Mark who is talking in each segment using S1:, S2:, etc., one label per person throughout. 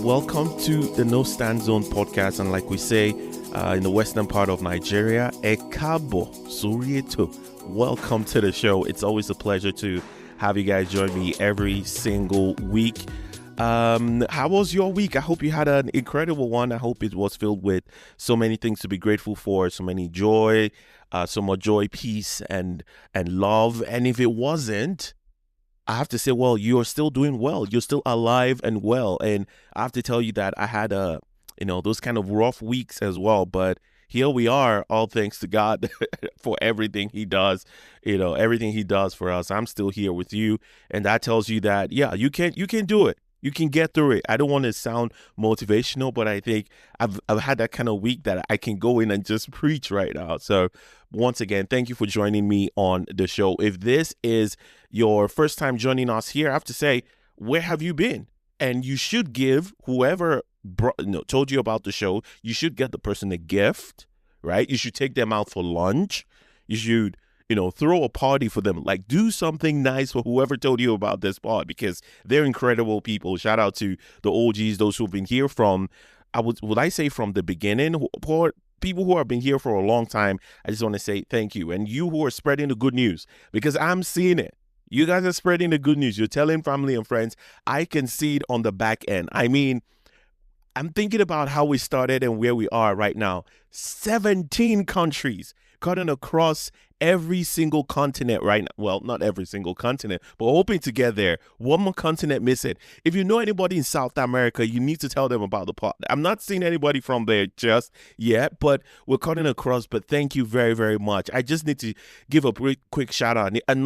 S1: welcome to the No Stand Zone podcast. And like we say in the western part of Nigeria, Ekabo Surieto. Welcome to the show. It's always a pleasure to have you guys join me every single week. How was your week? I hope you had an incredible one. I hope it was filled with so many things to be grateful for, so many joy, so much joy, peace, and love. And if it wasn't, I have to say, well, you're still doing well. You're still alive and well. And I have to tell you that I had those kind of rough weeks as well. But here we are, all thanks to God for everything he does, everything he does for us. I'm still here with you. And that tells you that, yeah, you can do it. You can get through it. I don't want to sound motivational, but I think I've had that kind of week that I can go in and just preach right now. So once again, thank you for joining me on the show. If this is your first time joining us here, I have to say, where have you been? And you should give whoever told you about the show, you should get the person a gift, right? You should take them out for lunch. You should throw a party for them. Like, do something nice for whoever told you about this pod, because they're incredible people. Shout out to the OGs, those who've been here from, would I say from the beginning? People who have been here for a long time, I just want to say thank you. And you who are spreading the good news, because I'm seeing it. You guys are spreading the good news. You're telling family and friends. I can see it on the back end. I mean, I'm thinking about how we started and where we are right now. 17 countries cutting across every single continent right now. Well, not every single continent, but hoping to get there. One more continent missing. If you know anybody in South America, you need to tell them about the pod. I'm not seeing anybody from there just yet, but we're cutting across. But thank you very, very much. I just need to give a quick shout out. I'm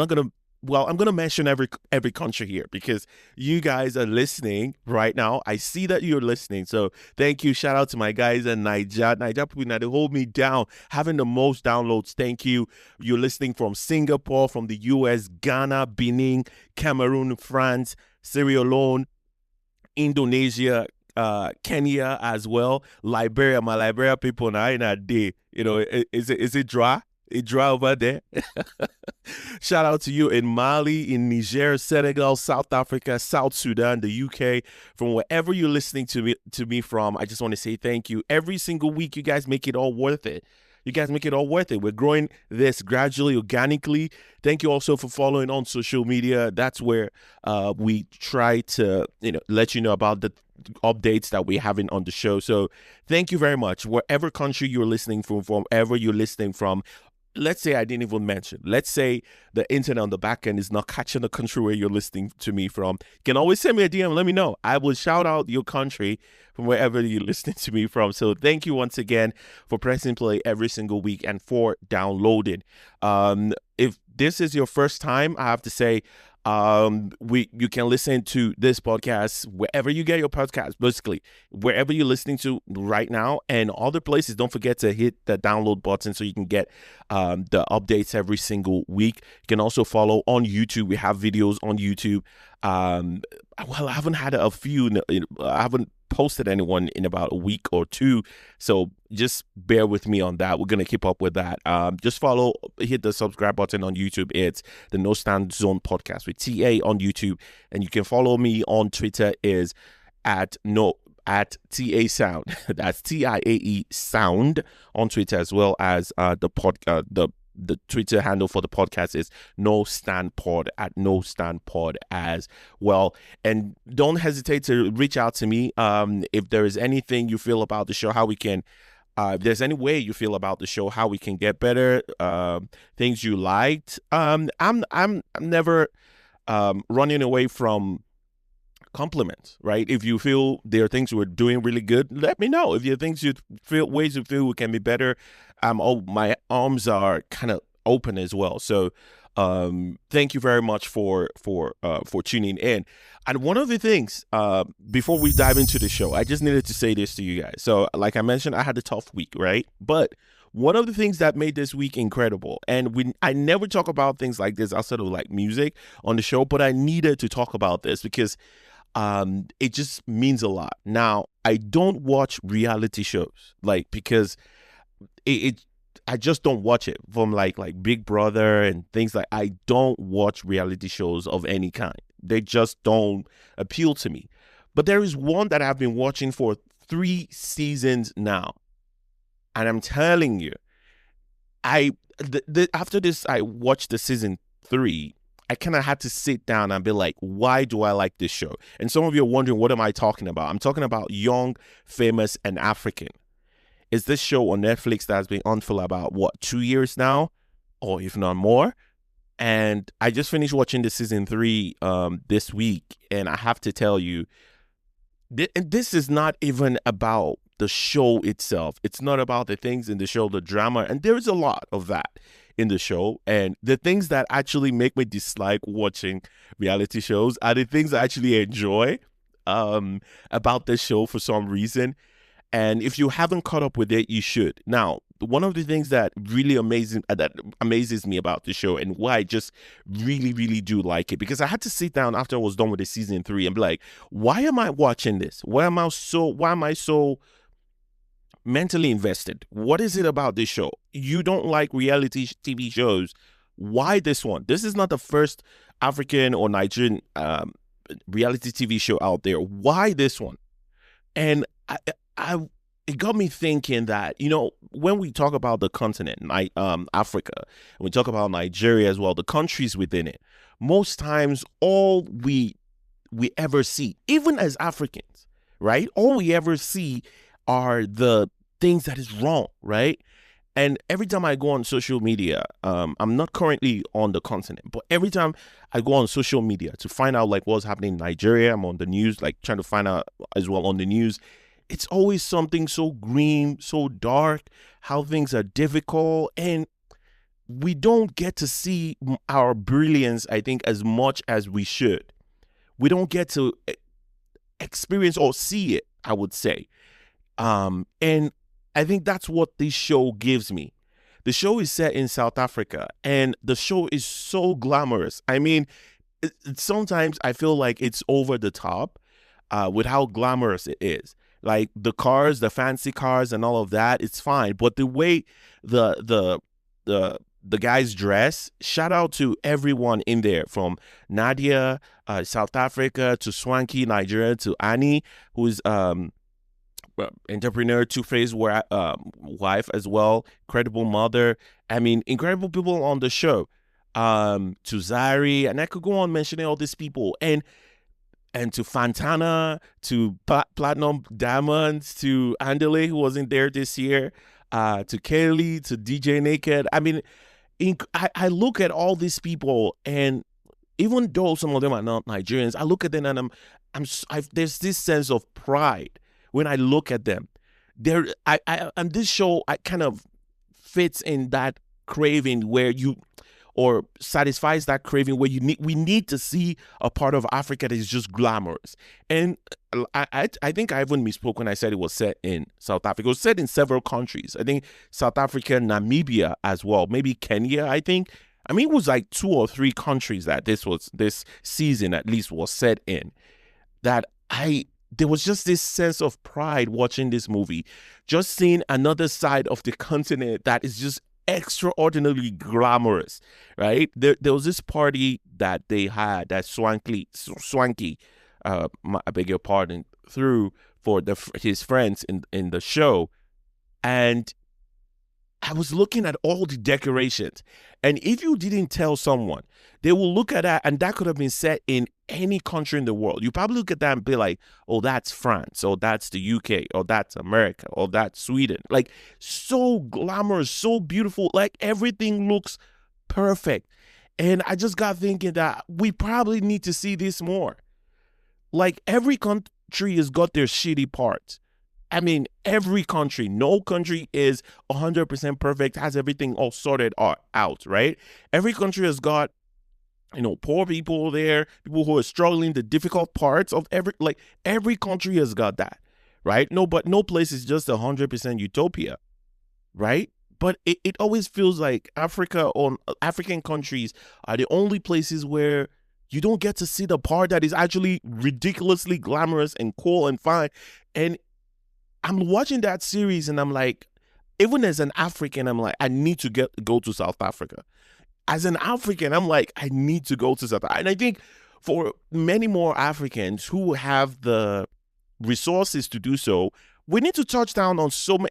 S1: going to mention every country here because you guys are listening right now. I see that you're listening. So thank you. Shout out to my guys in Niger people now, they hold me down, having the most downloads. Thank you. You're listening from Singapore, from the US, Ghana, Benin, Cameroon, France, Sierra Leone, Indonesia, Kenya as well, Liberia. My Liberia people now in a day. Is it dry? It dry over there. Shout out to you in Mali, in Niger, Senegal, South Africa, South Sudan, the UK, from wherever you're listening to me from. I just want to say thank you. Every single week, you guys make it all worth it. We're growing this gradually, organically. Thank you also for following on social media. That's where we try to, let you know about the updates that we're having on the show. So thank you very much. Wherever country you're listening from, wherever you're listening from. Let's say I didn't even mention. Let's say the internet on the back end is not catching the country where you're listening to me from. You can always send me a DM. Let me know. I will shout out your country from wherever you're listening to me from. So thank you once again for pressing play every single week and for downloading. If this is your first time, I have to say, you can listen to this podcast wherever you get your podcast, basically wherever you're listening to right now and other places. Don't forget to hit the download button so you can get the updates every single week. You can also follow on YouTube. We have videos on YouTube. I haven't had a few. I haven't posted anyone in about a week or two, so just bear with me on that. We're gonna keep up with that. Just hit the subscribe button on YouTube. It's the No Stand Zone podcast with Tiae on YouTube, and you can follow me on Twitter is at Tiae Sound. That's TIAE Sound on Twitter, as well as the Twitter handle for the podcast is No Stand Pod, at No Stand Pod as well. And don't hesitate to reach out to me if there is anything you feel about the show, how we can, if there's any way you feel about the show, how we can get better, things you liked. I'm never running away from compliments, right? If you feel there are things we're doing really good, let me know. If there are things ways you feel we can be better, my arms are kind of open as well. So thank you very much for tuning in. And one of the things, before we dive into the show, I just needed to say this to you guys. So like I mentioned, I had a tough week, right? But one of the things that made this week incredible, and I never talk about things like this outside of like music on the show, but I needed to talk about this because it just means a lot. Now, I don't watch reality shows, because I just don't watch it, from like Big Brother and things like. I don't watch reality shows of any kind. They just don't appeal to me. But there is one that I've been watching for 3 seasons now. And I'm telling you, after this, I watched the season 3. I kind of had to sit down and be like, why do I like this show? And some of you are wondering, what am I talking about? I'm talking about Young, Famous, and African. It's this show on Netflix that has been on for about, 2 years now, or if not more. And I just finished watching the season 3 this week. And I have to tell you, this is not even about the show itself. It's not about the things in the show, the drama. And there is a lot of that in the show. And the things that actually make me dislike watching reality shows are the things I actually enjoy about this show for some reason. And if you haven't caught up with it, you should. Now, one of the things that really amazes me about the show, and why I just really, really do like it, because I had to sit down after I was done with the season 3 and be like, why am I watching this? Why am I so mentally invested? What is it about this show? You don't like reality TV shows. Why this one? This is not the first African or Nigerian reality TV show out there. Why this one? And it got me thinking that, when we talk about the continent, Africa, and we talk about Nigeria as well, the countries within it, most times all we ever see, even as Africans, right? All we ever see are the things that is wrong, right? And every time I go on social media, I'm not currently on the continent, but every time I go on social media to find out like what's happening in Nigeria, I'm on the news, like trying to find out as well on the news. It's always something so green, so dark, how things are difficult. And we don't get to see our brilliance, I think, as much as we should. We don't get to experience or see it, I would say. And I think that's what this show gives me. The show is set in South Africa, and the show is so glamorous. I mean, sometimes I feel like it's over the top with how glamorous it is. Like the cars, the fancy cars and all of that, it's fine. But the way the guys dress, shout out to everyone in there, from Nadia, South Africa, to Swanky, Nigeria, to Annie, who's entrepreneur, two-faced wife as well, incredible mother. I mean, incredible people on the show. To Zari, and I could go on mentioning all these people, and to Fantana, to Platinum Diamonds, to Andele, who wasn't there this year, to Kaylee, to DJ Naked. I mean, I look at all these people, and even though some of them are not Nigerians, I look at them and there's this sense of pride when I look at them. And this show, I kind of fits in that craving where or satisfies that craving where we need to see a part of Africa that is just glamorous. And I think I even misspoke when I said it was set in South Africa. It was set in several countries. I think South Africa, Namibia as well, maybe Kenya, I think. I mean, it was like 2 or 3 countries that this season at least was set in. There was just this sense of pride watching this movie, just seeing another side of the continent that is just extraordinarily glamorous, right? There was this party that they had that Swanky, I beg your pardon, threw for his friends in the show, and I was looking at all the decorations, and if you didn't tell someone, they will look at that, and that could have been set in any country in the world. You probably look at that and be like, oh, that's France, or that's the UK, or that's America, or that's Sweden. Like, so glamorous, so beautiful, like everything looks perfect. And I just got thinking that we probably need to see this more. Like, every country has got their shitty parts. I mean, every country, no country is 100% perfect, has everything all sorted out, right? Every country has got, poor people there, people who are struggling, the difficult parts of every country has got that, right? But no place is just 100% utopia, right? But it always feels like Africa or African countries are the only places where you don't get to see the part that is actually ridiculously glamorous and cool and fine. And I'm watching that series and I'm like, even as an African, I'm like, I need to go to South Africa. As an African, I'm like, I need to go to South Africa. And I think for many more Africans who have the resources to do so, we need to touch down on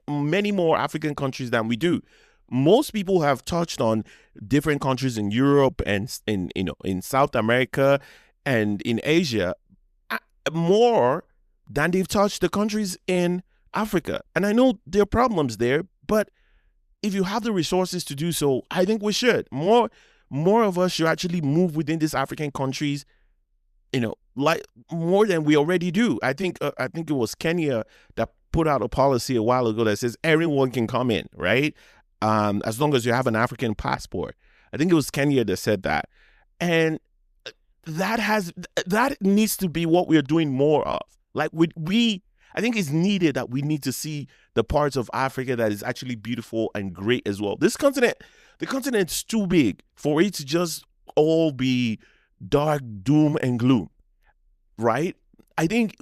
S1: many more African countries than we do. Most people have touched on different countries in Europe and in South America and in Asia more than they've touched the countries in Africa. And I know there are problems there, but if you have the resources to do so, I think we should. More of us should actually move within these African countries, like more than we already do. I think it was Kenya that put out a policy a while ago that says everyone can come in, right? As long as you have an African passport. I think it was Kenya that said that. And that needs to be what we're doing more of. Like I think it's needed that we need to see the parts of Africa that is actually beautiful and great as well. The continent's too big for it to just all be dark doom and gloom, right? I think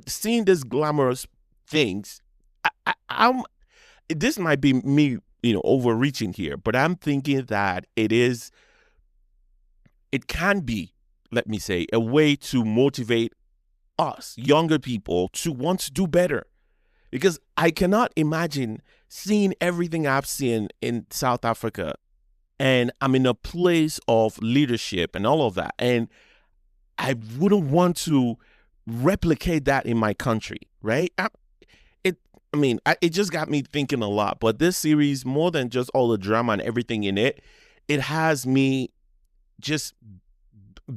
S1: seeing these glamorous things, this might be me, overreaching here, but I'm thinking that it can be, let me say, a way to motivate us, younger people, to want to do better. Because I cannot imagine seeing everything I've seen in South Africa, and I'm in a place of leadership and all of that, and I wouldn't want to replicate that in my country, right? It just got me thinking a lot. But this series, more than just all the drama and everything in it, it has me just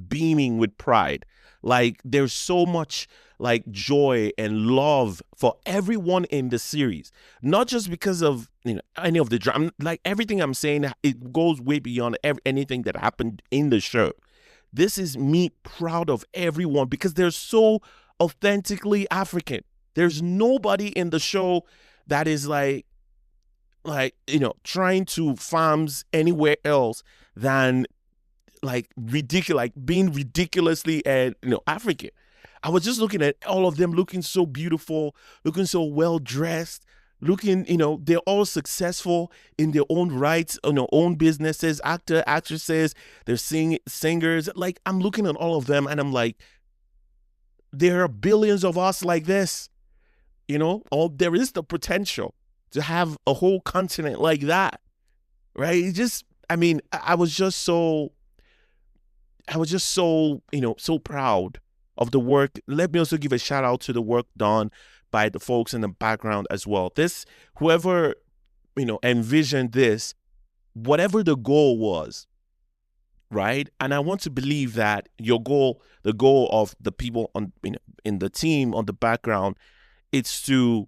S1: beaming with pride. Like, there's so much like joy and love for everyone in the series, not just because of any of the drama. Like, everything I'm saying, it goes way beyond anything that happened in the show. This is me proud of everyone because they're so authentically African. There's nobody in the show that is trying to farms anywhere else than being ridiculously African. I was just looking at all of them looking so beautiful, looking so well dressed, they're all successful in their own rights, own businesses, actresses, they're singers. Like, I'm looking at all of them and I'm like, there are billions of us like this, there is the potential to have a whole continent like that, right? I was just so so proud of the work. Let me also give a shout out to the work done by the folks in the background as well. Whoever, envisioned this, whatever the goal was, right? And I want to believe that the goal of the people on, in the team on the background, it's to,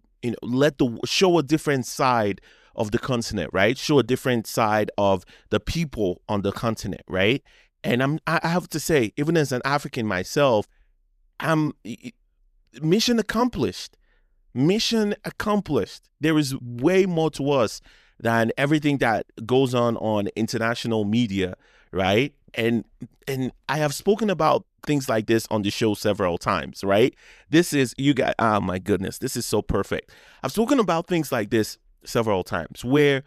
S1: show a different side of the continent, right? Show a different side of the people on the continent, right? And I have to say, even as an African myself, mission accomplished. Mission accomplished. There is way more to us than everything that goes on international media, right? And I have spoken about things like this on the show several times, right? This is, oh my goodness, this is so perfect. I've spoken about things like this several times where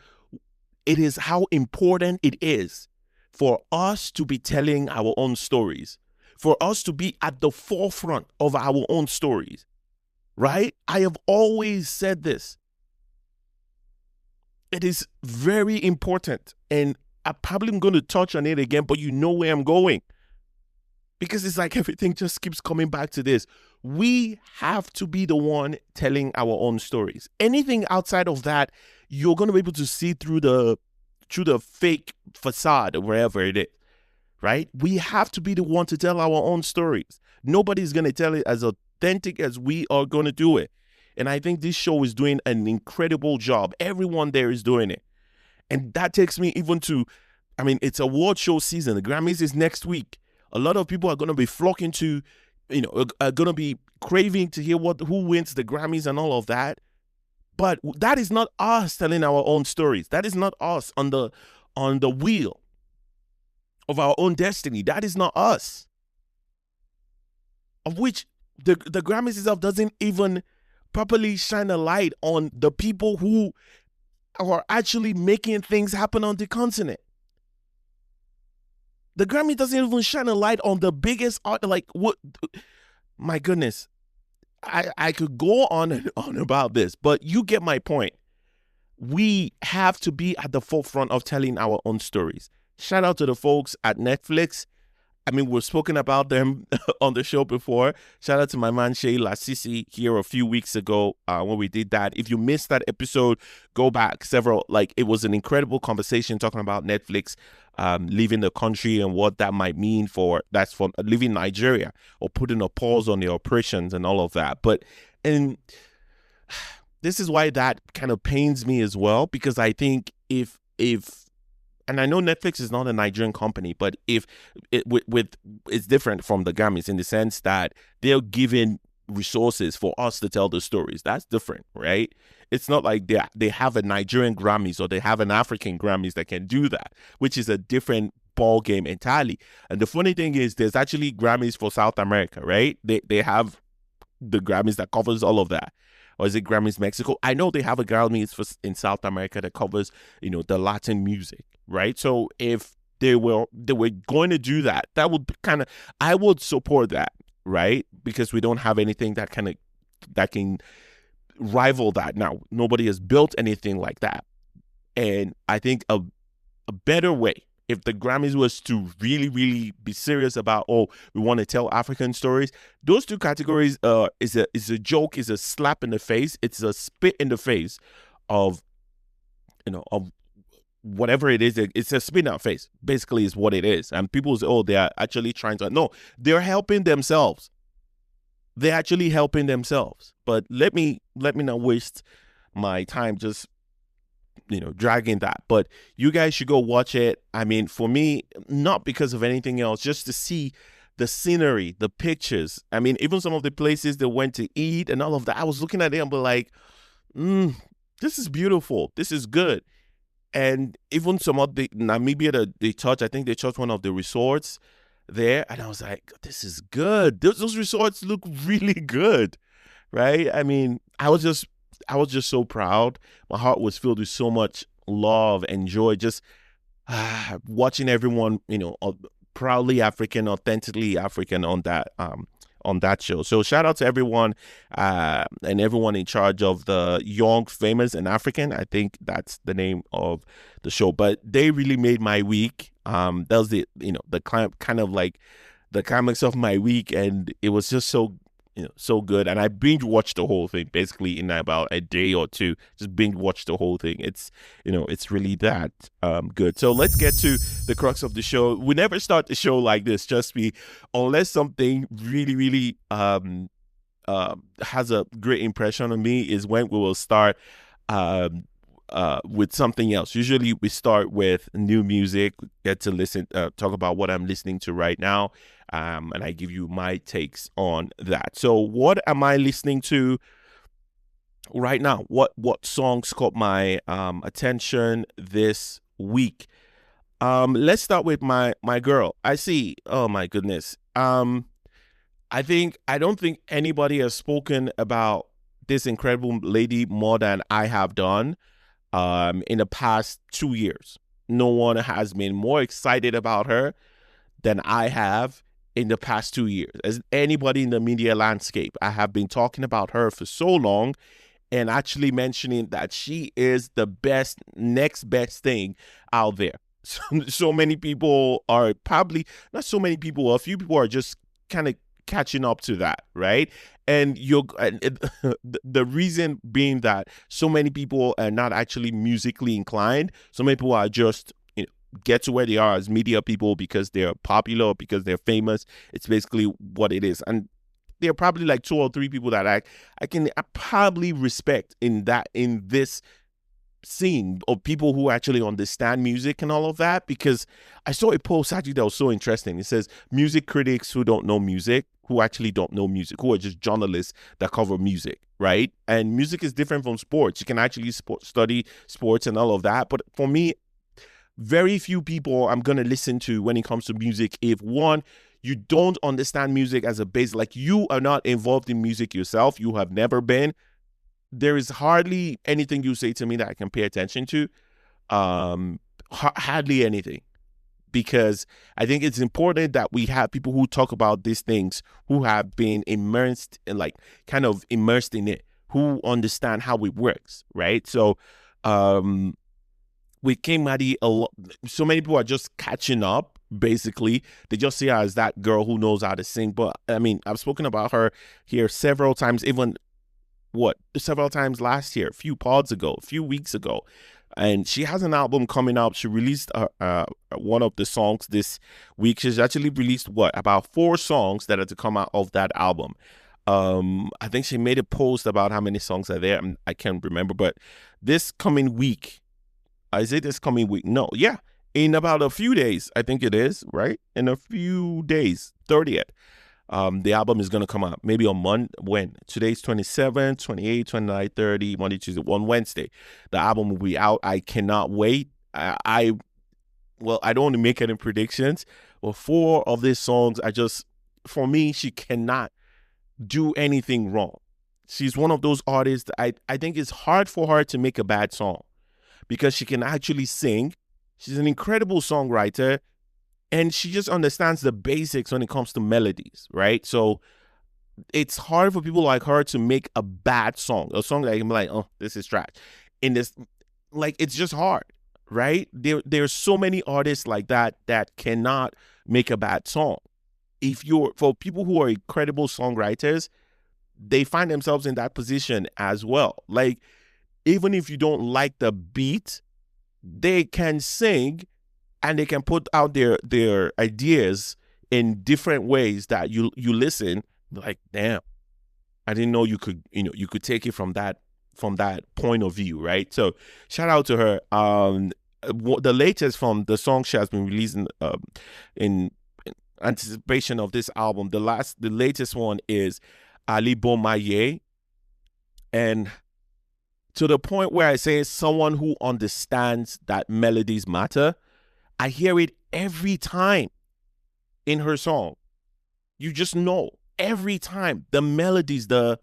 S1: it is how important it is for us to be telling our own stories, for us to be at the forefront of our own stories, right? I have always said this. It is very important, and I probably am going to touch on it again, but you know where I'm going. Because it's like everything just keeps coming back to this. We have to be the one telling our own stories. Anything outside of that, you're going to be able to see through the fake facade or wherever it is, right? We have to be the one to tell our own stories. Nobody's going to tell it as authentic as we are going to do it. And I think this show is doing an incredible job. Everyone there is doing it. And that takes me even to, it's award show season. The Grammys is next week. A lot of people are going to be flocking to, are going to be craving to hear who wins the Grammys and all of that. But that is not us telling our own stories. That is not us on the wheel of our own destiny. That is not us. Of which the Grammys itself doesn't even properly shine a light on the people who are actually making things happen on the continent. The Grammy doesn't even shine a light on the biggest art. Like, what? My goodness. I could go on and on about this, but you get my point. We have to be at the forefront of telling our own stories. Shout out to the folks at Netflix. I mean, we've spoken about them on the show before. Shout out to my man Shay Lasisi here a few weeks ago when we did that. If you missed that episode, go back several. Like, it was an incredible conversation talking about Netflix leaving the country and what that might mean for leaving Nigeria or putting a pause on the operations and all of that. And this is why that kind of pains me as well, because I think if and I know Netflix is not a Nigerian company, but if it's different from the Grammys in the sense that they're giving resources for us to tell the stories. That's different, right? It's not like they have a Nigerian Grammys or they have an African Grammys that can do that, which is a different ball game entirely. And the funny thing is, there's actually Grammys for South America, right? They have the Grammys that covers all of that. Or is it Grammys Mexico? I know they have a Grammys in South America that covers, the Latin music, right? So if they were going to do that, that would I would support that, right? Because we don't have anything that can rival that. Now, nobody has built anything like that. And I think a better way, if the Grammys was to really, really be serious about, we want to tell African stories, those two categories is a joke, is a slap in the face, it's a spit in the face of whatever it is. It's a spit in our face, basically, is what it is. And people say, they are actually trying to. No, they're helping themselves. They're actually helping themselves. But let me not waste my time just dragging that. But you guys should go watch it. I mean, for me, not because of anything else, just to see the scenery, the pictures. I mean, even some of the places they went to eat and all of that, I was looking at it and be like, this is beautiful. This is good. And even some of the Namibia, they touched, I think they touched one of the resorts there. And I was like, this is good. Those resorts look really good, right? I mean, I was just so proud. My heart was filled with so much love and joy, just watching everyone, proudly African, authentically African on that show. So shout out to everyone and everyone in charge of the Young, Famous, and African. I think that's the name of the show. But they really made my week. That was the kind of like the climax of my week, and it was just so good. And I binge watched the whole thing basically in about a day or two. Just binge watched the whole thing. It's really that good. So let's get to the crux of the show. We never start the show like this, just unless something really, really has a great impression on me, is when we will start with something else. Usually we start with new music, get to listen, talk about what I'm listening to right now. And I give you my takes on that. So what am I listening to right now? What songs caught my attention this week? Let's start with my girl. I see. Oh my goodness. I don't think anybody has spoken about this incredible lady more than I have done in the past 2 years. No one has been more excited about her than I have in the past 2 years. As anybody in the media landscape, I have been talking about her for so long and actually mentioning that she is the next best thing out there. So many people are probably, not so many people, a few people are just kind of catching up to that, right? And the reason being that so many people are not actually musically inclined. So many people are just get to where they are as media people because they're popular or because they're famous. It's basically what it is. And there are probably like 2 or 3 people that I probably respect in this scene of people who actually understand music and all of that, because I saw a post actually that was so interesting. It says music critics who don't know music, who actually don't know music, who are just journalists that cover music, right? And music is different from sports. You can actually study sports and all of that. But for me, very few people I'm going to listen to when it comes to music if, one, you don't understand music as a base, like you are not involved in music yourself, you have never been. There is hardly anything you say to me that I can pay attention to. Hardly anything. because I think it's important that we have people who talk about these things, who have been immersed in, like, kind of immersed in it, who understand how it works, right? So, with Qing Madi, so many people are just catching up. Basically, they just see her as that girl who knows how to sing. But I mean, I've spoken about her here several times, even several times last year, a few pods ago, a few weeks ago. And she has an album coming out. She released one of the songs this week. She's actually released about 4 songs that are to come out of that album. I think she made a post about how many songs are there. I can't remember, but this coming week, is it this coming week? No, yeah, in about a few days, I think it is, right? In a few days, 30th. The album is going to come out maybe on Monday. When? Today's 27, 28, 29, 30, Monday, Tuesday, on Wednesday. The album will be out. I cannot wait. I don't want to make any predictions. Well, 4 of these songs, for me, she cannot do anything wrong. She's one of those artists that I think it's hard for her to make a bad song because she can actually sing. She's an incredible songwriter. And she just understands the basics when it comes to melodies, right? So it's hard for people like her to make a bad song, a song that you can be like, oh, this is trash. In this, like, it's just hard, right? There's so many artists like that cannot make a bad song. For people who are incredible songwriters, they find themselves in that position as well. Like, even if you don't like the beat, they can sing. And they can put out their ideas in different ways that you listen, like, damn, I didn't know you could take it from that point of view, right? So shout out to her. The latest from the song she has been releasing in anticipation of this album, the latest one is Ali Bomaye, and to the point where I say someone who understands that melodies matter. I hear it every time in her song. You just know every time the melodies, the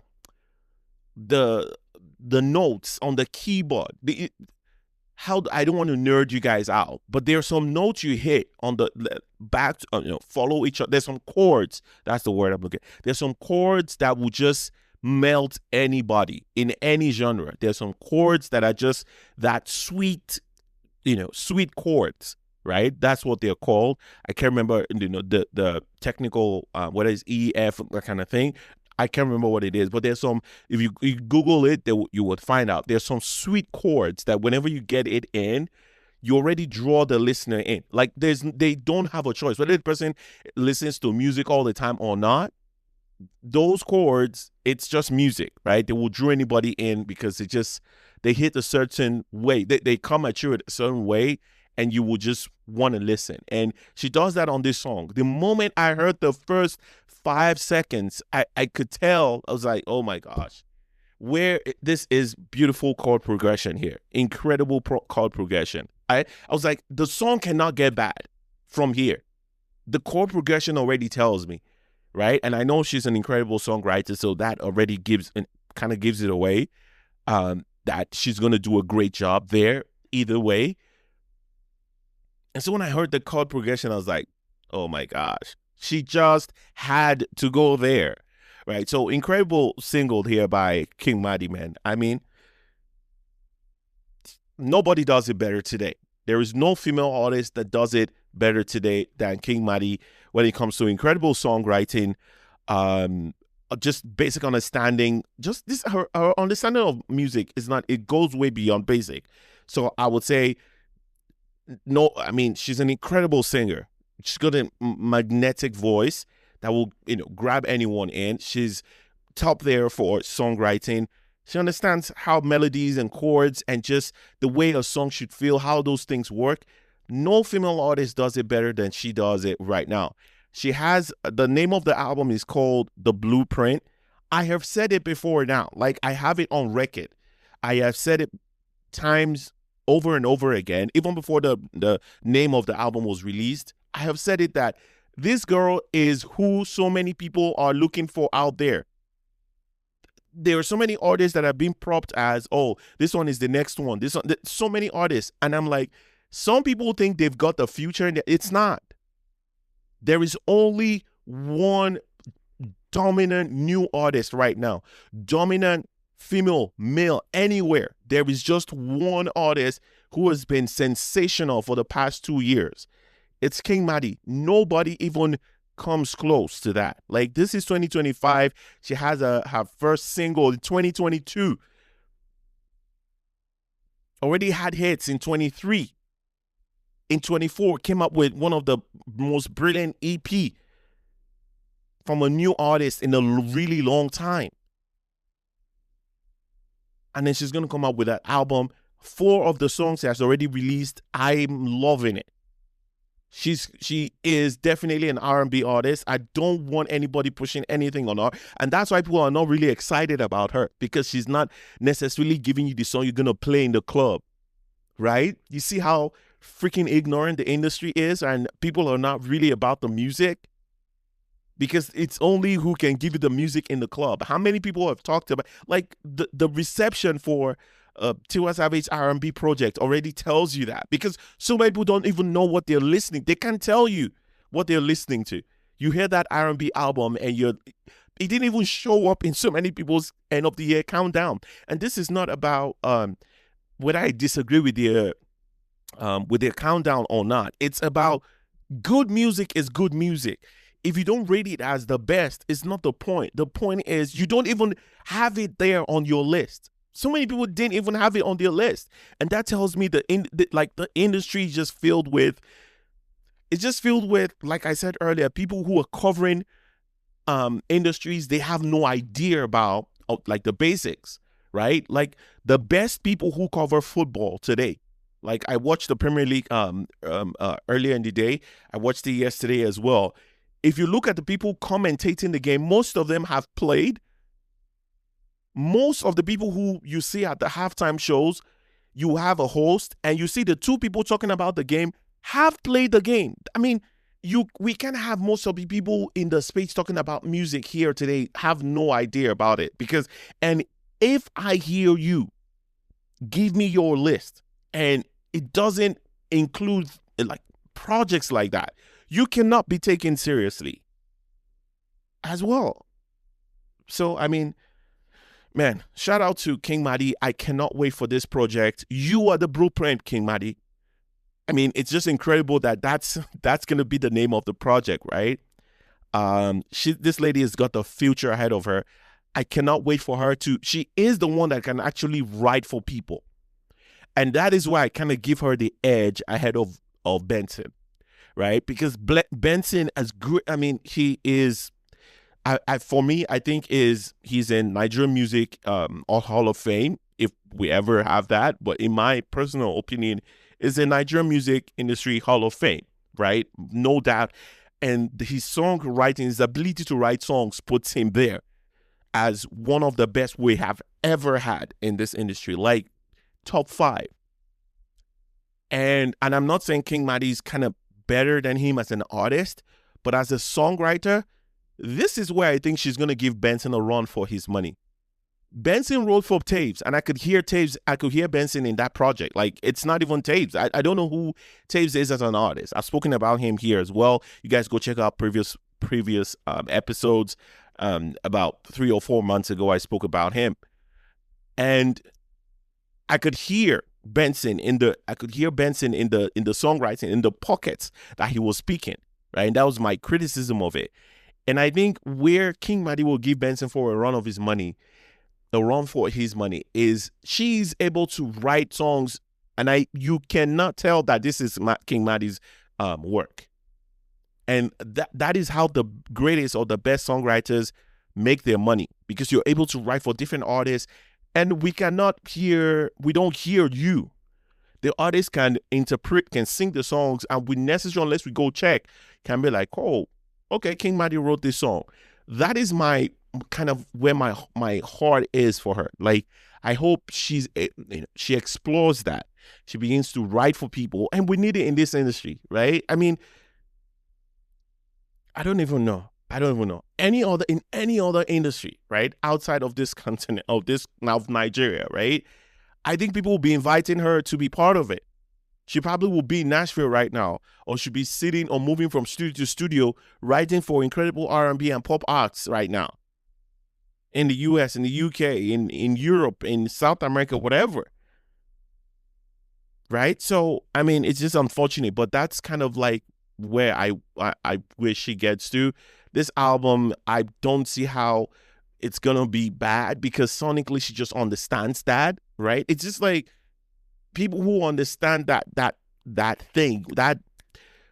S1: notes on the keyboard. I don't want to nerd you guys out, but there's some notes you hit on the back, follow each other. There's some chords. That's the word I'm looking at. There's some chords that will just melt anybody in any genre. There's some chords that are just that sweet, sweet chords. Right, that's what they're called. I can't remember, the technical, what is E, F, that kind of thing. I can't remember what it is, but there's some. If you Google it, you would find out. There's some sweet chords that whenever you get it in, you already draw the listener in. Like, they don't have a choice whether the person listens to music all the time or not. Those chords, it's just music, right? They will draw anybody in because they hit a certain way. They come at you a certain way. And you will just want to listen. And she does that on this song. The moment I heard the first 5 seconds, I could tell. I was like, oh my gosh, this is beautiful chord progression here. Incredible chord progression. I was like, the song cannot get bad from here. The chord progression already tells me, right? And I know she's an incredible songwriter, so that already kind of gives it away, that she's going to do a great job there either way. And so when I heard the chord progression, I was like, oh my gosh, she just had to go there, right? So incredible single here by Qing Madi, man. I mean, nobody does it better today. There is no female artist that does it better today than Qing Madi when it comes to incredible songwriting, just basic understanding. Just this, her understanding of music it goes way beyond basic. So I would say, no, I mean, she's an incredible singer. She's got a magnetic voice that will, grab anyone in. She's top there for songwriting. She understands how melodies and chords and just the way a song should feel, how those things work. No female artist does it better than she does it right now. She has, the name of the album is called The Blueprint. I have said it before now. Like, I have it on record. I have said it times over and over again, even before the name of the album was released. I have said it that this girl is who so many people are looking for out there. There are so many artists that have been propped as, oh, this one is the next one. This one, so many artists. And I'm like, Some people think they've got the future, and it's not. There is only one dominant new artist right now. Dominant female, male, anywhere. There is just one artist who has been sensational for the past 2 years. It's Qing Madi. Nobody even comes close to that. Like, this is 2025. She has her first single in 2022. Already had hits in 23. In 24, came up with one of the most brilliant EP from a new artist in a really long time. And then she's going to come up with that album. 4 of the songs she has already released. I'm loving it. She is definitely an R&B artist. I don't want anybody pushing anything on her. And that's why people are not really excited about her, because she's not necessarily giving you the song you're going to play in the club, right? You see how freaking ignorant the industry is, and people are not really about the music, because it's only who can give you the music in the club. How many people have talked about, like, the reception for Tiwa Savage's R&B project already tells you that, because so many people don't even know what they're listening. They can't tell you what they're listening to. You hear that R&B album and it didn't even show up in so many people's end of the year countdown. And this is not about whether I disagree with their countdown or not. It's about good music is good music. If you don't rate it as the best, it's not the point. The point is you don't even have it there on your list. So many people didn't even have it on their list. And that tells me the industry is just filled with, like I said earlier, people who are covering industries they have no idea about, like the basics, right? Like the best people who cover football today. Like, I watched the Premier League earlier in the day. I watched it yesterday as well. If you look at the people commentating the game, most of them have played. Most of the people who you see at the halftime shows, you have a host, and you see the 2 people talking about the game have played the game. I mean, we can have most of the people in the space talking about music here today have no idea about it. And if I hear you give me your list and it doesn't include like projects like that, you cannot be taken seriously as well. So, I mean, man, shout out to Qing Madi. I cannot wait for this project. You are the blueprint, Qing Madi. I mean, it's just incredible that that's going to be the name of the project, right? This lady has got the future ahead of her. I cannot wait for her she is the one that can actually write for people. And that is why I kind of give her the edge ahead of Benson, right? Because Benson, as good, I mean, he is, for me, I think he's in Nigerian music Hall of Fame, if we ever have that. But in my personal opinion, is in Nigerian music industry Hall of Fame, right? No doubt. And his songwriting, his ability to write songs puts him there as one of the best we have ever had in this industry, like top 5. And I'm not saying Qing Madi is kind of better than him as an artist, but as a songwriter, this is where I think she's going to give Benson a run for his money. Benson wrote for Taves, and I could hear Benson in that project. Like, it's not even Taves. I don't know who Taves is as an artist. I've spoken about him here as well. You guys go check out previous episodes. About 3 or 4 months ago, I spoke about him, and I could hear Benson in the songwriting, in the pockets that he was speaking, right? And that was my criticism of it. And I think where Qing Madi will give Benson for a run for his money is she's able to write songs, and you cannot tell that this is Qing Madi's work. And that is how the greatest or the best songwriters make their money, because you're able to write for different artists, and we don't hear you. The artist can interpret, can sing the songs, and we necessarily, unless we go check, can be like, oh, okay, Qing Madi wrote this song. That is my kind of where my heart is for her. Like, I hope she explores that. She begins to write for people, and we need it in this industry, right? I mean, I don't even know any other industry, right, outside of this continent, of Nigeria, right? I think people will be inviting her to be part of it. She probably will be in Nashville right now, or she'll be sitting or moving from studio to studio, writing for incredible R&B and pop arts right now in the US, in the UK, in Europe, in South America, whatever. Right? So, I mean, it's just unfortunate, but that's kind of like where I wish she gets to. This album, I don't see how it's gonna be bad because sonically she just understands that, right? It's just like people who understand that thing, that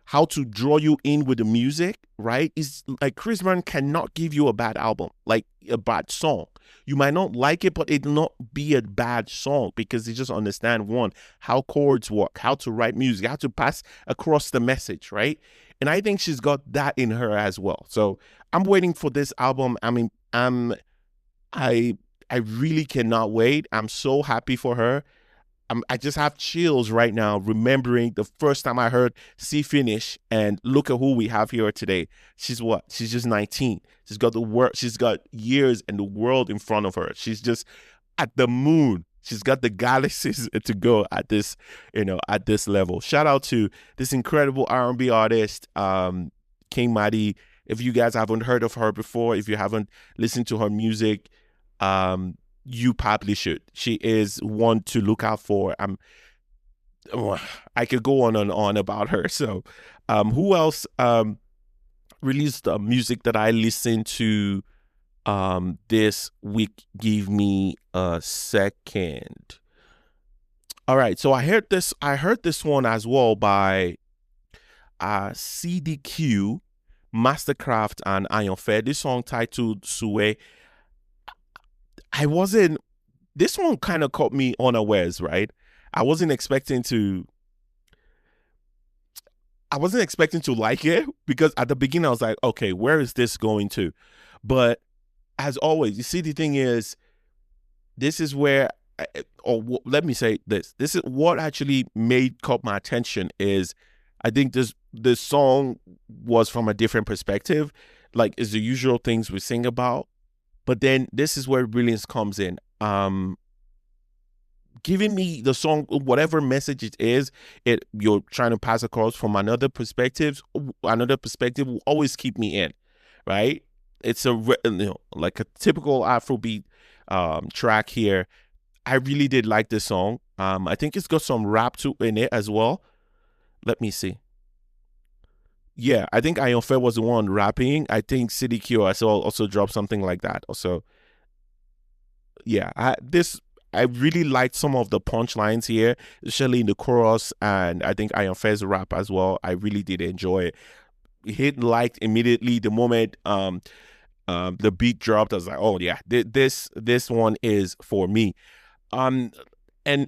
S1: how to draw you in with the music, right? Is like Chris Brown cannot give you a bad album, like a bad song. You might not like it, but it'll not be a bad song because they just understand one, how chords work, how to write music, how to pass across the message, right? And I think she's got that in her as well. So I'm waiting for this album. I mean, I I really cannot wait. I'm so happy for her. I just have chills right now remembering the first time I heard "See Finish" and look at who we have here today. She's what? She's just 19. She's got the world. She's got years and the world in front of her. She's just at the moon. She's got the galaxies to go at this, at this level. Shout out to this incredible R&B artist, Qing Madi. If you guys haven't heard of her before, if you haven't listened to her music, you probably should. She is one to look out for. I could go on and on about her. So, who else released music that I listened to this week? Give me a second. All right, so I heard this one as well by CDQ, Mastercraft, and Iron Fair. This song titled Sue. This one kind of caught me unawares, right? I wasn't expecting to like it because at the beginning I was like, okay, where is this going to? But as always, you see, the thing is, this is where, let me say this. This is what actually caught my attention is, I think this song was from a different perspective, like is the usual things we sing about. But then this is where brilliance comes in. Giving me the song, whatever message it is, you're trying to pass across from another perspective will always keep me in, right? It's like a typical Afrobeat track here. I really did like this song. I think it's got some rap in it as well. Let me see. Yeah, I think Ion Fair was the one rapping. I think CDQ I saw also dropped something like that. Also, yeah, I really liked some of the punchlines here, especially in the chorus, and I think Ion Fair's rap as well. I really did enjoy it. Hit liked immediately the moment the beat dropped. I was like, oh yeah, this one is for me. And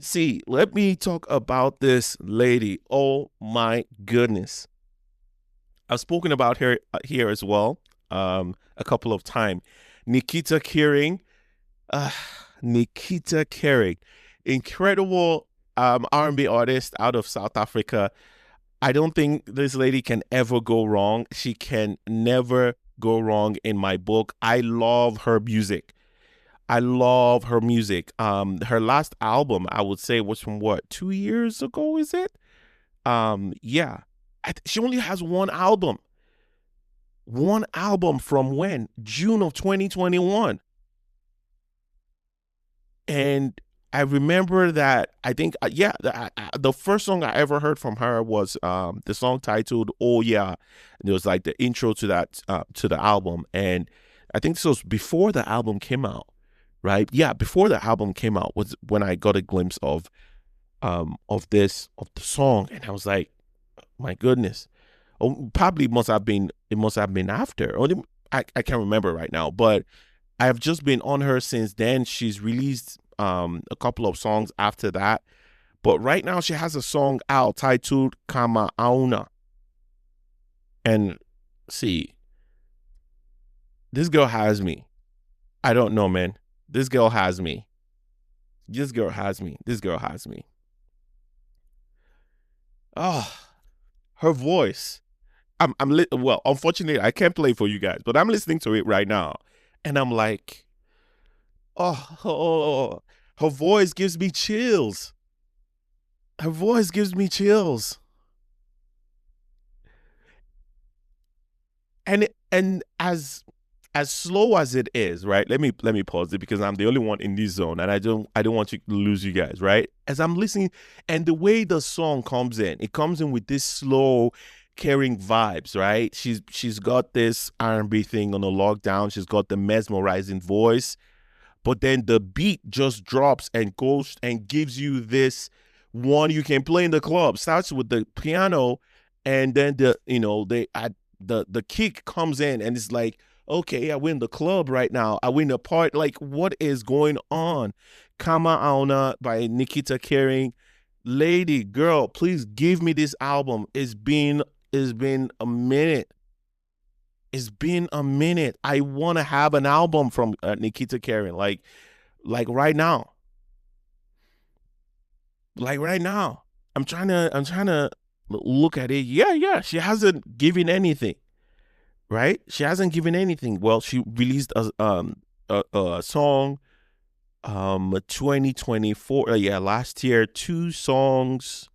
S1: see, let me talk about this lady. Oh my goodness. I've spoken about her here as well a couple of times. Nikita Kering. Nikita Kering. Incredible R&B artist out of South Africa. I don't think this lady can ever go wrong. She can never go wrong in my book. I love her music. Her last album, I would say, was from 2 years ago, is it? Yeah. She only has one album. One album from when? June of 2021. And I remember that I think, the first song I ever heard from her was the song titled "Oh Yeah." And it was like the intro to that to the album, and I think this was before the album came out, right? Yeah, before the album came out was when I got a glimpse of the song, and I was like, my goodness. Oh, probably it must have been after, or I can't remember right now, but I have just been on her since then. She's released a couple of songs after that. But right now she has a song out titled Kama Auna. And see, this girl has me. I don't know, man. This girl has me. This girl has me. This girl has me. Oh, her voice. Well, unfortunately, I can't play for you guys, but I'm listening to it right now. And I'm like, oh, her voice gives me chills. Her voice gives me chills. And as slow as it is, right? Let me pause it because I'm the only one in this zone, and I don't want to lose you guys, right? As I'm listening, and the way the song comes in, it comes in with this slow, caring vibes, right? She's got this R&B thing on the lockdown. She's got the mesmerizing voice, but then the beat just drops and goes and gives you this one you can play in the club. Starts with the piano, and then the kick comes in, and it's like, okay, I win the club right now. I win the part. Like, what is going on? Kama Auna by Nikita Kering. Lady, girl, please give me this album. It's been a minute. It's been a minute. I want to have an album from Nikita Kering, like right now, like right now. I'm trying to look at it. Yeah, yeah. She hasn't given anything, right? She hasn't given anything. Well, she released a song 2024. Yeah, last year. Two songs.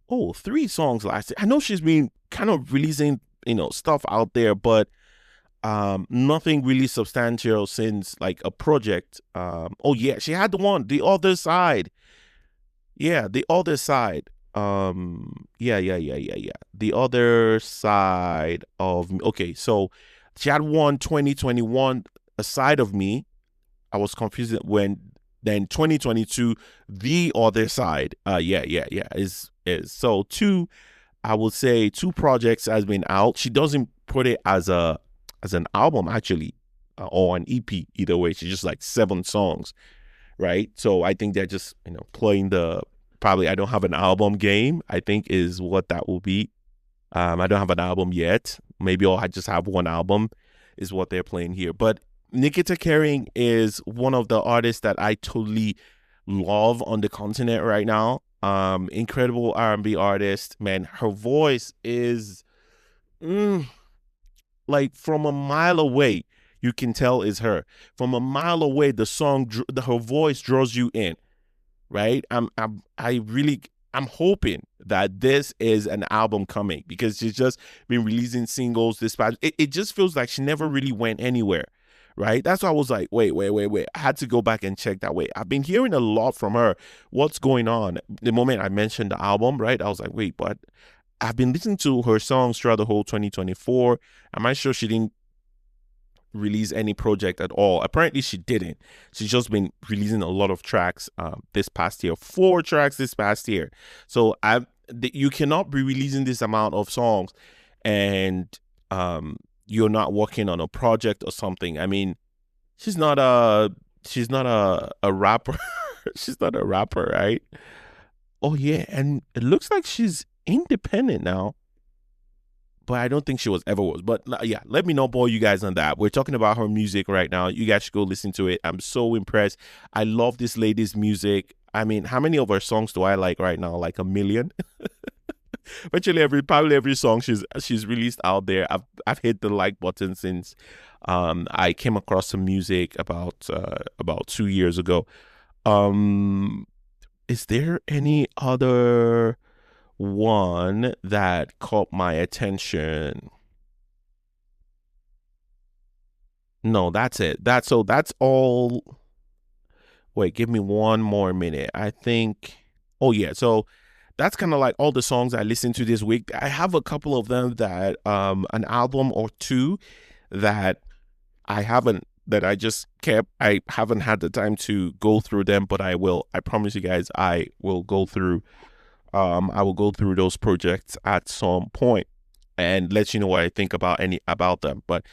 S1: Oh, three songs last year. I know she's been kind of releasing stuff out there, but nothing really substantial since like a project. Oh yeah, she had the one, the other side. Yeah, the other side. Yeah, yeah, yeah, yeah, yeah. The other side of me. Okay, so she had one 2021, a side of me. I was confused when then 2022, the other side. Yeah, yeah, yeah. Is so two. I would say two projects has been out. She doesn't put it as an album actually, or an EP. Either way, she's just like seven songs, right? So I think they're just playing the probably I don't have an album game. I think is what that will be. I don't have an album yet. Maybe I just have one album is what they're playing here. But Nikita Kering is one of the artists that I totally love on the continent right now. Incredible R&B artist, man. Her voice is mm, like from a mile away. You can tell is her. From a mile away, her voice draws you in, right? I'm hoping that this is an album coming because she's just been releasing singles this past. It just feels like she never really went anywhere, right? That's why I was like, wait, wait, wait, wait. I had to go back and check that way. I've been hearing a lot from her. What's going on? The moment I mentioned the album, right? I was like, wait, but I've been listening to her songs throughout the whole 2024. Am I sure she didn't release any project at all? Apparently she didn't. She's just been releasing a lot of tracks this past year. Four tracks this past year. So you cannot be releasing this amount of songs and you're not working on a project or something. I mean, she's not a rapper. She's not a rapper, right? Oh yeah, and it looks like she's independent now, but I don't think she ever was. But yeah, let me know, boy, you guys on that. We're talking about her music right now. You guys should go listen to it. I'm so impressed. I love this lady's music. I mean, how many of her songs do I like right now? Like a million. Virtually probably every song she's released out there. I've hit the like button since I came across some music about 2 years ago. Um, is there any other one that caught my attention? No, that's it. That's all. Wait, give me one more minute. I think. Oh yeah, so that's kind of like all the songs I listened to this week. I have a couple of them that an album or two that I just kept. I haven't had the time to go through them, but I will. I promise you guys I will go through. I will go through those projects at some point and let you know what I think about them. But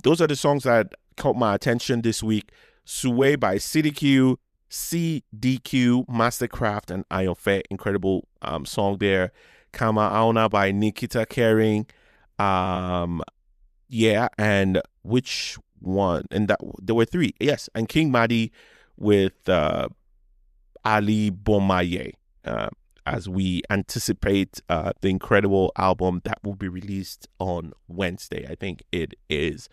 S1: those are the songs that caught my attention this week. Sway by CDQ, Mastercraft, and Ayofe. Incredible song there. Kama Auna by Nikita Kering. Yeah, and which one? And that there were three. Yes, and Qing Madi with Ali Bomaye. As we anticipate the incredible album that will be released on Wednesday. I think it is.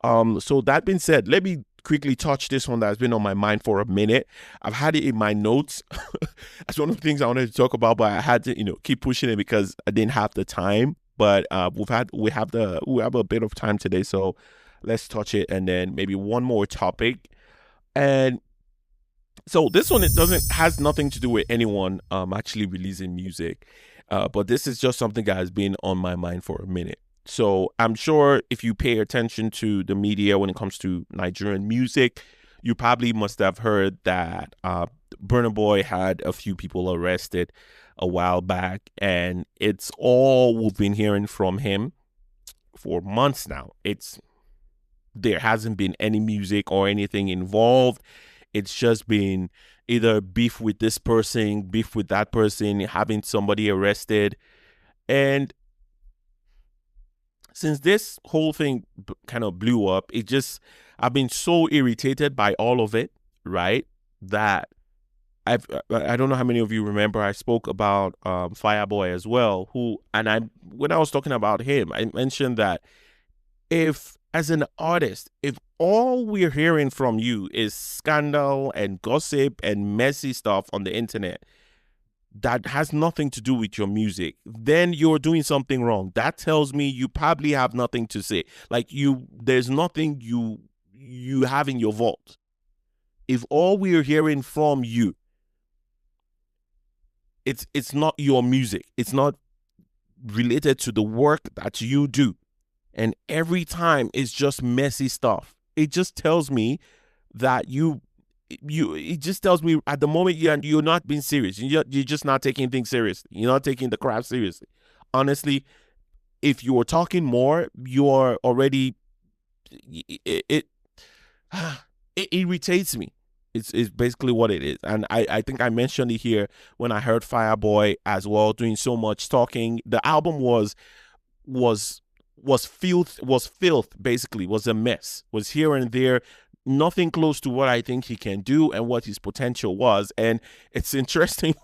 S1: So that being said, let me quickly touch this one that's been on my mind for a minute. I've had it in my notes. That's one of the things I wanted to talk about, but I had to, keep pushing it because I didn't have the time. But we have a bit of time today, so let's touch it, and then maybe one more topic. And so this one, it doesn't has nothing to do with anyone actually releasing music, but this is just something that has been on my mind for a minute. So I'm sure if you pay attention to the media when it comes to Nigerian music, you probably must have heard that Burna Boy had a few people arrested a while back, and it's all we've been hearing from him for months now. There hasn't been any music or anything involved. It's just been either beef with this person, beef with that person, having somebody arrested. And since this whole thing kind of blew up, I've been so irritated by all of it, right? That I don't know how many of you remember I spoke about Fireboy as well, when I was talking about him, I mentioned that if, as an artist, if all we're hearing from you is scandal and gossip and messy stuff on the internet that has nothing to do with your music, then you're doing something wrong. That tells me you probably have nothing to say. Like, there's nothing you have in your vault. If all we're hearing from you, it's not your music, it's not related to the work that you do, and every time it's just messy stuff, it just tells me that it just tells me at the moment you're not being serious. You're just not taking things seriously. You're not taking the craft seriously. Honestly, if you were talking more, you are already it irritates me. It's basically what it is. And I think I mentioned it here when I heard Fireboy as well doing so much talking. The album was filth, basically, was a mess, was here and there, nothing close to what I think he can do and what his potential was. And it's interesting.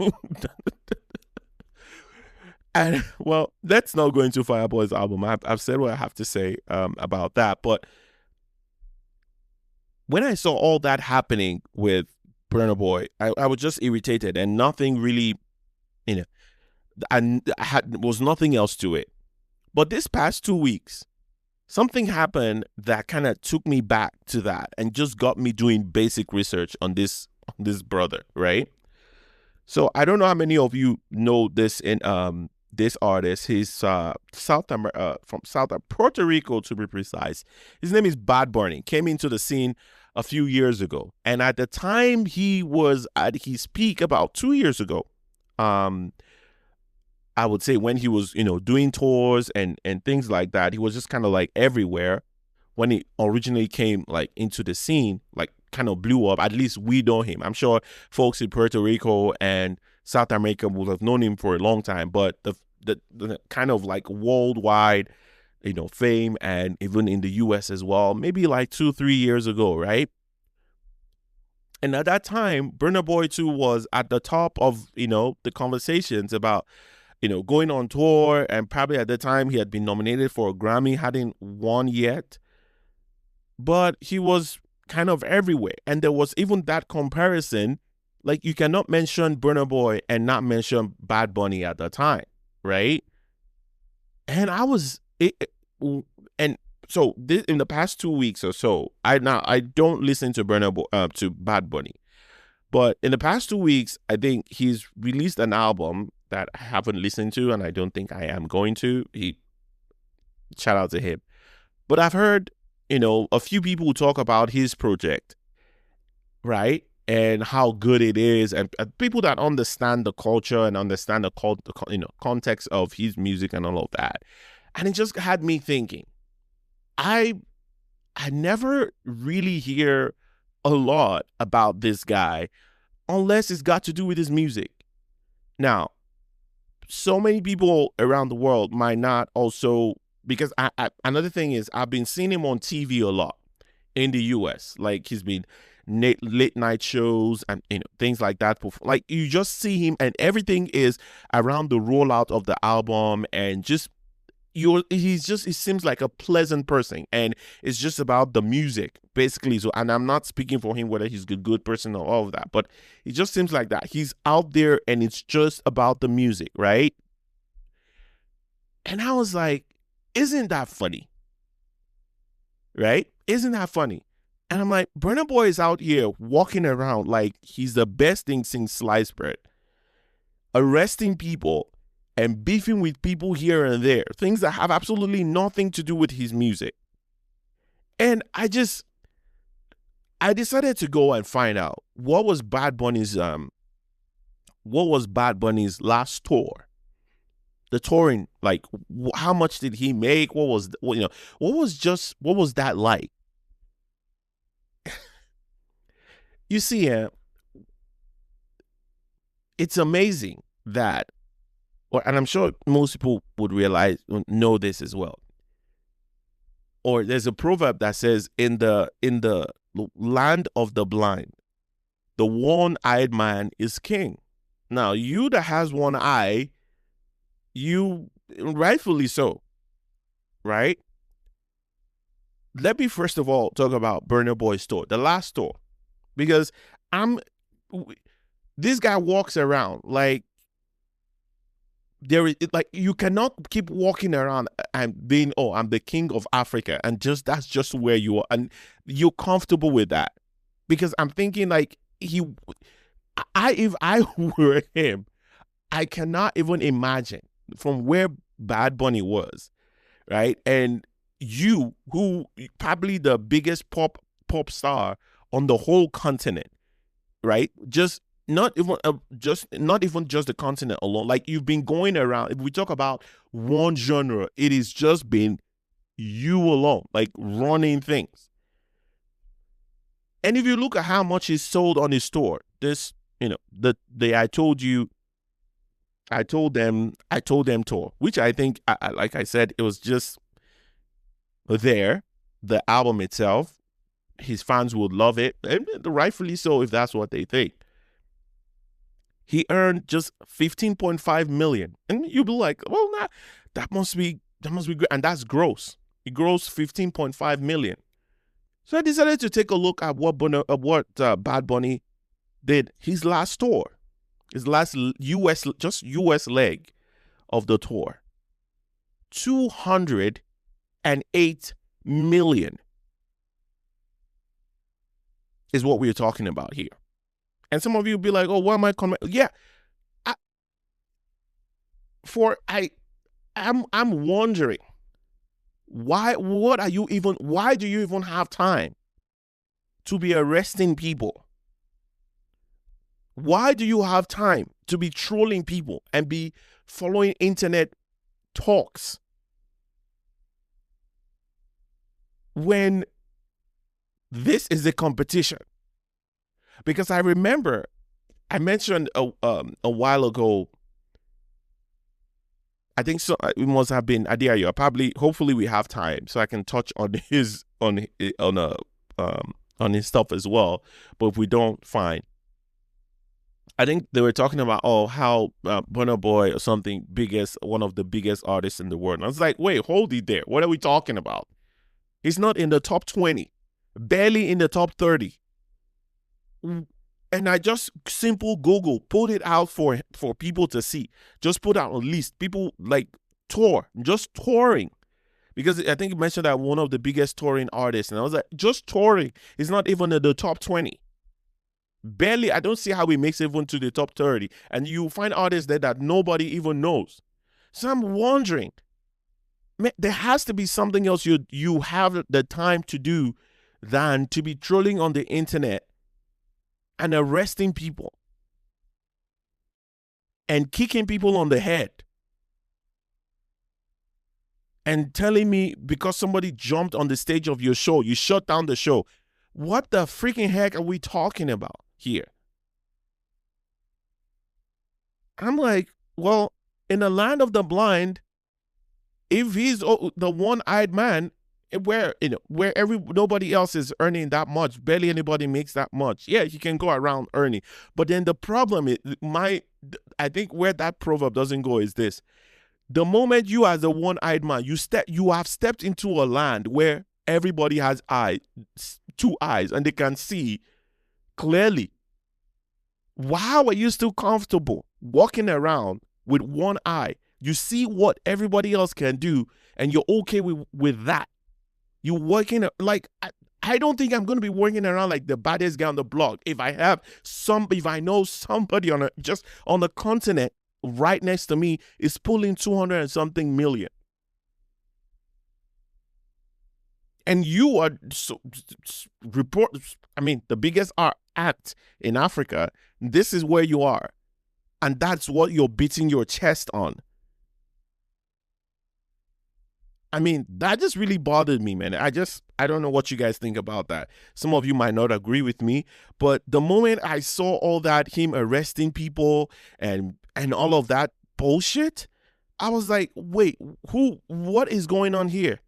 S1: And well, let's not go into Fireboy's album. I've said what I have to say about that. But when I saw all that happening with Burna Boy, I was just irritated, and nothing really, was nothing else to it. But this past 2 weeks, something happened that kind of took me back to that and just got me doing basic research on this brother, right? So I don't know how many of you know this this artist. He's from Puerto Rico, to be precise. His name is Bad Bunny. Came into the scene a few years ago, and at the time he was at his peak about 2 years ago. I would say when he was, doing tours and things like that, he was just kind of like everywhere. When he originally came like into the scene, like kind of blew up. At least we know him. I'm sure folks in Puerto Rico and South America would have known him for a long time, but the kind of like worldwide, fame, and even in the US as well, maybe like 2-3 years ago, right? And at that time, Burna Boy too was at the top of, the conversations about, going on tour, and probably at the time he had been nominated for a Grammy, hadn't won yet, but he was kind of everywhere. And there was even that comparison, like you cannot mention Burna Boy and not mention Bad Bunny at the time, right? And and so this, in the past 2 weeks or so, I don't listen to to Bad Bunny, but in the past 2 weeks, I think he's released an album that I haven't listened to, and I don't think I am going to. Shout out to him. But I've heard, a few people talk about his project, right? And how good it is, and people that understand the culture and understand the context of his music and all of that. And it just had me thinking, I never really hear a lot about this guy unless it's got to do with his music. Now, so many people around the world might not also, because another thing is I've been seeing him on TV a lot in the US. Like, he's been late night shows and things like that. Like, you just see him, and everything is around the rollout of the album, and just he seems like a pleasant person, and it's just about the music basically. So, and I'm not speaking for him whether he's a good person or all of that, but he just seems like that. He's out there and it's just about the music, right? And I was like, isn't that funny? Right? Isn't that funny? And I'm like, Burna Boy is out here walking around like he's the best thing since sliced bread, arresting people and beefing with people here and there, things that have absolutely nothing to do with his music. And I decided to go and find out what was Bad Bunny's last tour. The touring, like how much did he make? What was that like? You see, it's amazing that, and I'm sure most people would know this as well. Or there's a proverb that says, in the land of the blind, the one-eyed man is king. Now, you that has one eye, you rightfully so, right? Let me first of all talk about Burna Boy's tour, the last tour, because this guy walks around like you cannot keep walking around and being, oh, I'm the king of Africa, and that's just where you are, and you're comfortable with that. Because I'm thinking like if I were him, I cannot even imagine from where Bad Bunny was, right? And you, who probably the biggest pop star on the whole continent, right? Not even just the continent alone. Like, you've been going around. If we talk about one genre, it is just been you alone, like running things. And if you look at how much is sold on his store, this, I told them tour, which I think, like I said, it was just there. The album itself, his fans would love it, and rightfully so if that's what they think. He earned just 15.5 million, and you'll be like, well, that must be great, and that's gross. He grossed 15.5 million. So I decided to take a look at what Bad Bunny did his last tour, his last US leg of the tour. 208 million is what we're talking about here. And some of you will be like, oh, why am I coming? Yeah. I'm wondering, why do you even have time to be arresting people? Why do you have time to be trolling people and be following internet talks when this is a competition? Because I remember I mentioned a while ago, I think so, it must have been Adeayo. Hopefully we have time so I can touch on his stuff as well. But if we don't, fine. I think they were talking about how Burna Boy or something, one of the biggest artists in the world. And I was like, wait, hold it there. What are we talking about? He's not in the top 20, barely in the top 30. And I just simple Google, put it out for people to see. Just put out a list. People like just touring. Because I think you mentioned that one of the biggest touring artists. And I was like, just touring is not even in the top 20. Barely. I don't see how he makes it even to the top 30. And you find artists there that nobody even knows. So I'm wondering, man, there has to be something else you have the time to do than to be trolling on the internet and arresting people and kicking people on the head and telling me because somebody jumped on the stage of your show, you shut down the show. What the freaking heck are we talking about here? I'm like, well, in the land of the blind, if he's the one-eyed man, where nobody else is earning that much, barely anybody makes that much. Yeah, you can go around earning, but then the problem is I think where that proverb doesn't go is this: The moment you, as a one-eyed man, you have stepped into a land where everybody has two eyes, and they can see clearly. How are you still comfortable walking around with one eye? You see what everybody else can do, and you're okay with that. You're working like, I don't think I'm going to be working around like the baddest guy on the block. If I know somebody just on the continent right next to me is pulling 200 and something million. And you are the biggest act in Africa. This is where you are. And that's what you're beating your chest on. I mean, that just really bothered me, man. I don't know what you guys think about that. Some of you might not agree with me, but the moment I saw all that, him arresting people and all of that bullshit, I was like, wait, what is going on here?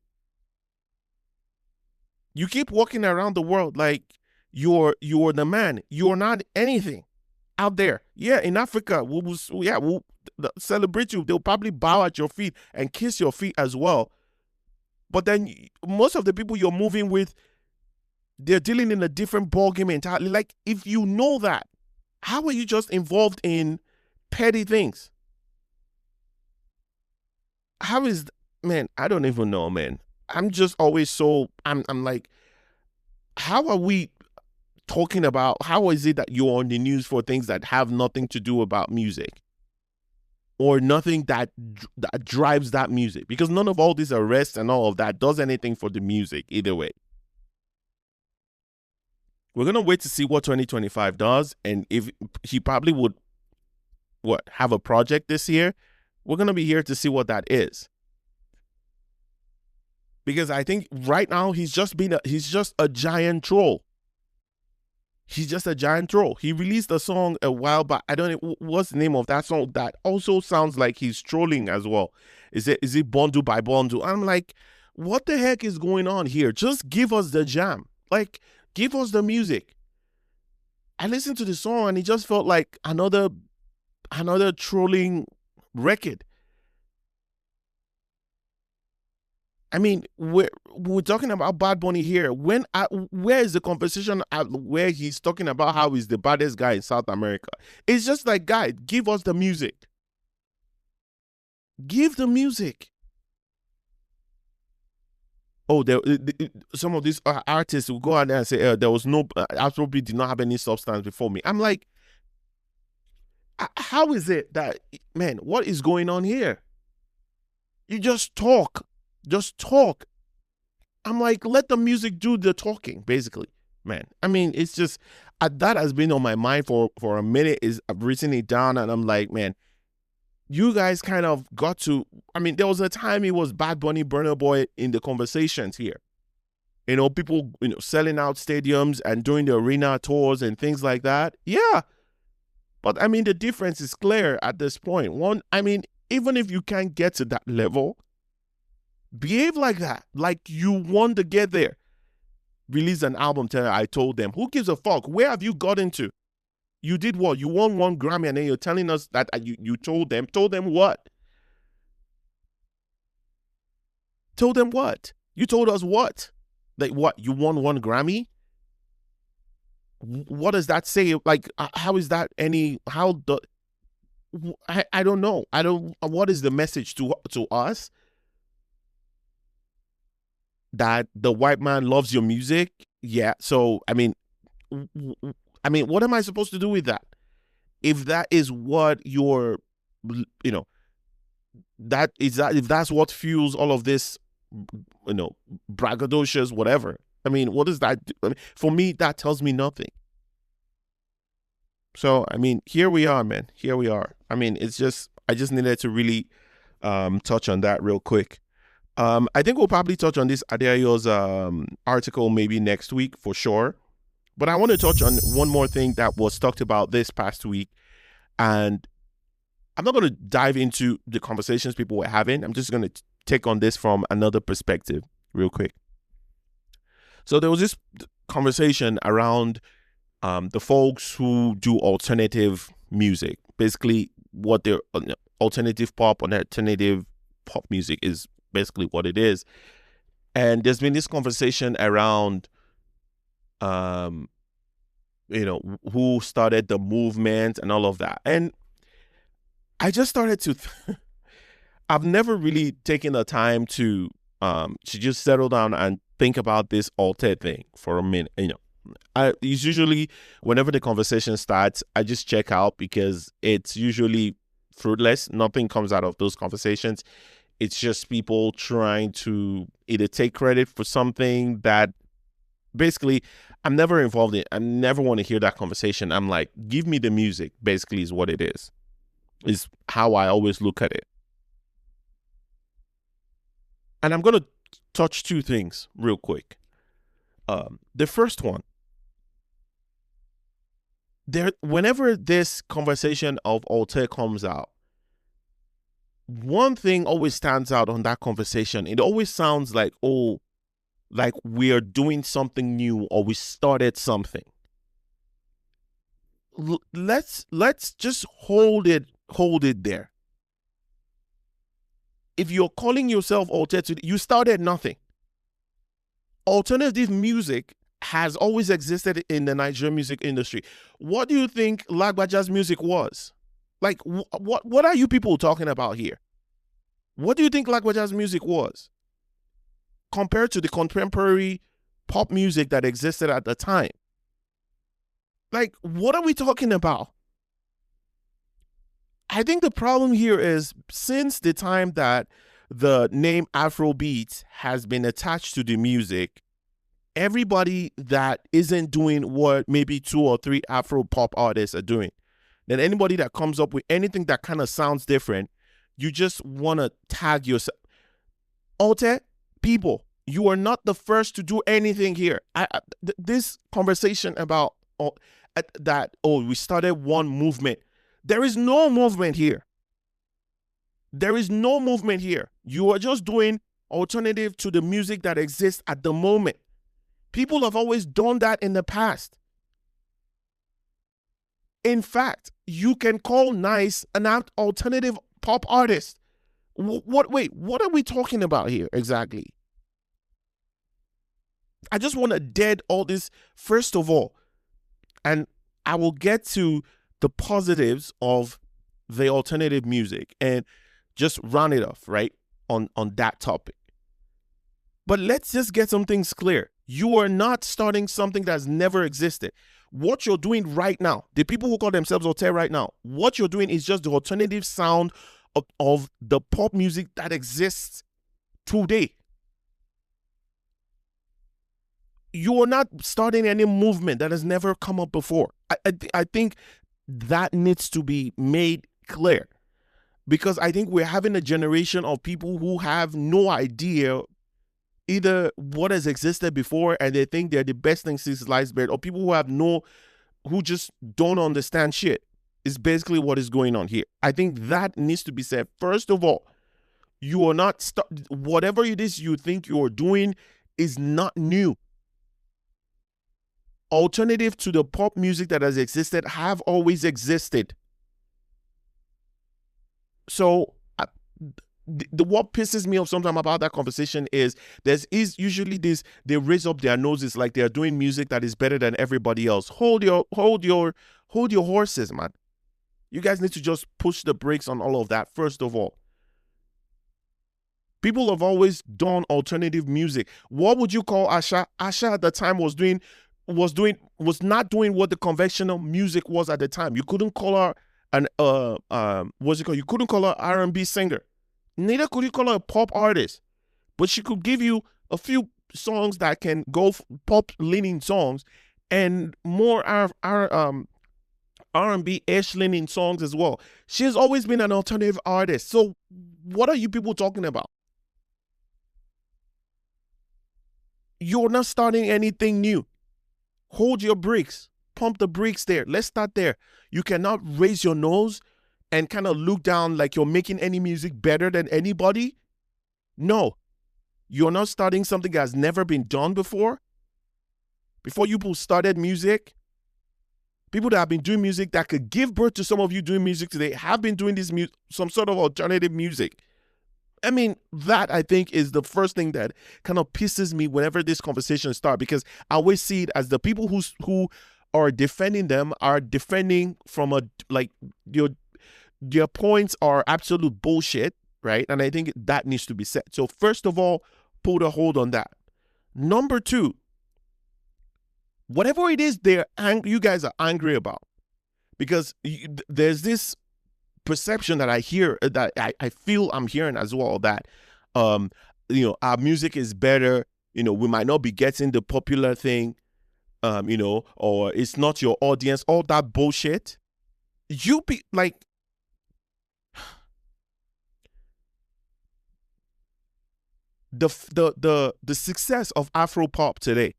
S1: You keep walking around the world like you're the man. You're not anything out there. Yeah, in Africa, we'll celebrate you. They'll probably bow at your feet and kiss your feet as well. But then most of the people you're moving with, they're dealing in a different ballgame entirely. Like, if you know that, how are you just involved in petty things? How is, man, I don't even know, man. I'm just always so, I'm like, how are we talking about, how is it that you're on the news for things that have nothing to do about music? Or nothing that drives that music? Because none of all these arrests and all of that does anything for the music either way. We're going to wait to see what 2025 does. And if he probably would, have a project this year, we're going to be here to see what that is. Because I think right now he's just a giant troll. He's just a giant troll. He released a song a while back. I don't know what's the name of that song. That also sounds like he's trolling as well. Is it Bondu by Bondu? I'm like, what the heck is going on here? Just give us the jam. Like, give us the music. I listened to the song and it just felt like another trolling record. I mean, we're talking about Bad Bunny here. Where is the conversation where he's talking about how he's the baddest guy in South America? It's just like, guys, give us the music. Give the music. Oh, some of these artists will go out there and say, there was no, Afrobeat did not have any substance before me. I'm like, how is it that, man, what is going on here? You just talk. Just talk. I'm like, let the music do the talking, basically, man. I mean, it's just, that has been on my mind for a minute. I've written it down and I'm like, man, you guys kind of got to, I mean, there was a time it was Bad Bunny, Burna Boy in the conversations here. You know, people, selling out stadiums and doing the arena tours and things like that. Yeah. But I mean, the difference is clear at this point. One, I mean, even if you can't get to that level, behave like that, like you want to get there. Release an album telling I told them. Who gives a fuck? Where have you gotten to? You did what? You won 1 Grammy and then you're telling us that you told them. Told them what? Told them what? You told us what? Like what? You won 1 Grammy? What does that say? Like, how is that any, I don't know. What is the message to us? That the white man loves your music? Yeah. So, I mean, what am I supposed to do with that? If that is what if that's what fuels all of this, braggadocious, whatever. I mean, what does that do? I mean, for me, that tells me nothing. So, I mean, here we are, man. Here we are. I mean, I just needed to really touch on that real quick. I think we'll probably touch on this Adebayo's article maybe next week for sure. But I want to touch on one more thing that was talked about this past week. And I'm not going to dive into the conversations people were having. I'm just going to take on this from another perspective real quick. So there was this conversation around the folks who do alternative music. Basically, what they're alternative pop and alternative pop music is basically what it is. And there's been this conversation around, um, who started the movement and all of that. And I just started to, I've never really taken the time to just settle down and think about this altered thing for a minute. It's usually whenever the conversation starts, I just check out because it's usually fruitless. Nothing comes out of those conversations. It's just people trying to either take credit for something that basically I'm never involved in. I never want to hear that conversation. I'm like, give me the music, basically, is what it is how I always look at it. And I'm going to touch two things real quick. The first one, whenever this conversation of alter comes out, one thing always stands out on that conversation. It always sounds like, oh, like we're doing something new or we started something. Let's just hold it there. If you're calling yourself alternative, you started nothing. Alternative music has always existed in the Nigerian music industry. What do you think Lagbaja's music was? Like, what are you people talking about here? What do you think Lagbaja's music was compared to the contemporary pop music that existed at the time? Like, what are we talking about? I think the problem here is since the time that the name Afrobeat has been attached to the music, everybody that isn't doing what maybe 2 or 3 Afro pop artists are doing, then anybody that comes up with anything that kind of sounds different, you just want to tag yourself. Alter, people, you are not the first to do anything here. This conversation about we started one movement. There is no movement here. There is no movement here. You are just doing alternative to the music that exists at the moment. People have always done that in the past. In fact, you can call Nice an alternative pop artist. What are we talking about here exactly? I just want to dead all this first of all. And I will get to the positives of the alternative music and just round it off, right, on that topic. But let's just get some things clear. You are not starting something that's never existed. What you're doing right now, the people who call themselves alter right now, what you're doing is just the alternative sound of the pop music that exists today. You are not starting any movement that has never come up before. I think that needs to be made clear, because I think we're having a generation of people who have no idea either what has existed before and they think they're the best thing since sliced bread, or people who just don't understand shit. Is basically what is going on here. I think that needs to be said. First of all, you are not whatever it is you think you're doing is not new. Alternative to the pop music that has existed have always existed. So what pisses me off sometimes about that conversation is is usually this, they raise up their noses like they're doing music that is better than everybody else. Hold your horses, man. You guys need to just push the brakes on all of that. First of all, people have always done alternative music. What would you call Asha? Asha at the time was not doing what the conventional music was at the time. You couldn't call her you couldn't call her R&B singer. Neither could you call her a pop artist. But she could give you a few songs that can go pop leaning songs and more R&B-ish leaning songs as well. She has always been an alternative artist. So what are you people talking about? You're not starting anything new. Hold your brakes. Pump the brakes there. Let's start there. You cannot raise your nose and kind of look down like you're making any music better than anybody. No. You're not starting something that has never been done before. Before you people started music, People that have been doing music that could give birth to some of you doing music today have been doing this some sort of alternative music. I mean, that I think is the first thing that kind of pisses me whenever this conversation starts, because I always see it as the people who are defending them are defending from a, like, their points are absolute bullshit, right? And I think that needs to be said. So first of all, put a hold on that. Number two, whatever it is you guys are angry about, because there's this perception that I hear, that I feel I'm hearing as well, that our music is better, we might not be getting the popular thing, or it's not your audience, all that bullshit. You be like, the success of Afro pop today,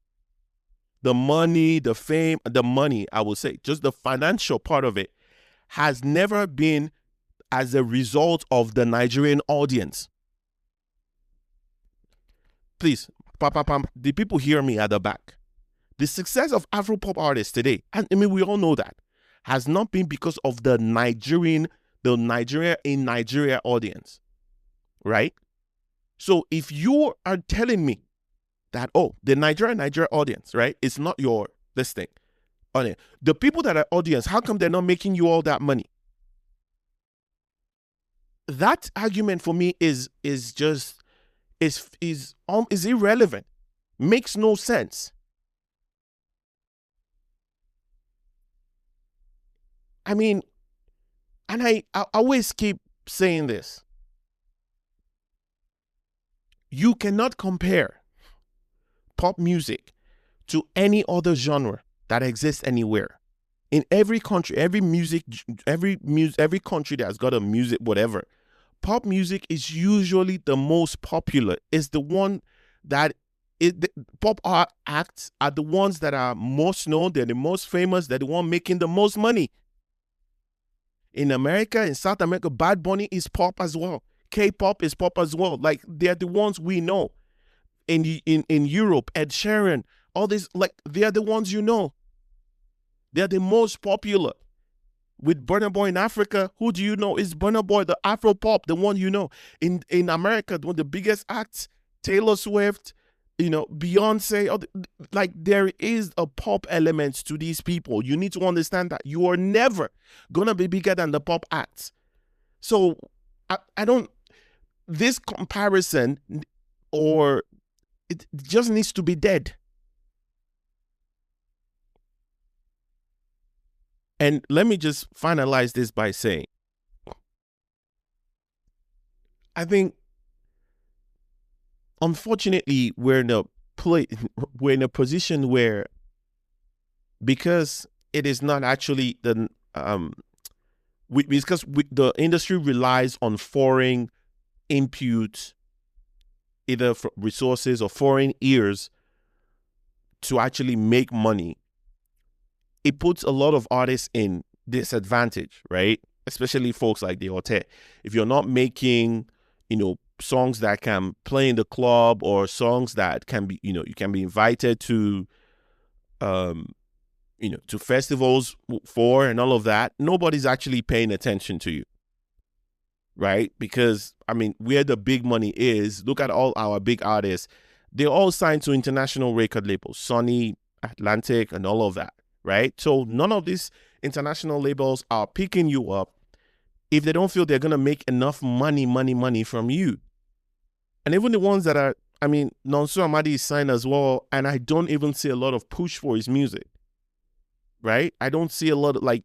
S1: the money, the fame, the money, I will say, just the financial part of it, has never been as a result of the Nigerian audience. Please, the people hear me at the back. The success of Afro-pop artists today, and I mean, we all know that, has not been because of the Nigeria in Nigeria audience, right? So if you are telling me that, the Nigeria audience, right, it's not this thing. The people that are audience, how come they're not making you all that money? That argument for me is irrelevant. Makes no sense. I mean, and I always keep saying this. You cannot compare pop music to any other genre that exists anywhere. In every country, every country that's got a music, whatever, pop music is usually the most popular. It's the one that pop art acts are the ones that are most known. They're the most famous. They're the one making the most money. In America, in South America, Bad Bunny is pop as well. K-pop is pop as well. Like, they're the ones we know. In Europe, Ed Sheeran, all this, like, they're the ones you know. They're the most popular. With Burna Boy in Africa, who do you know? Is Burna Boy, the Afro pop, the one you know. In America, one of the biggest acts, Taylor Swift, Beyonce, like, there is a pop element to these people. You need to understand that you are never gonna be bigger than the pop acts. So I don't, this comparison, or it just needs to be dead. And let me just finalize this by saying, I think, unfortunately, we're in a position where, because it is not actually the the industry relies on foreign input, either resources or foreign ears, to actually make money. It puts a lot of artists in disadvantage, right? Especially folks like the Tiae. If you're not making, songs that can play in the club, or songs that can be, you can be invited to, to festivals for, and all of that, nobody's actually paying attention to you, right? Because, I mean, where the big money is, look at all our big artists. They're all signed to international record labels, Sony, Atlantic, and all of that, right? So none of these international labels are picking you up if they don't feel they're going to make enough money from you. And even the ones that are, I mean, Qing Madi is signed as well, and I don't even see a lot of push for his music, right? I don't see a lot of, like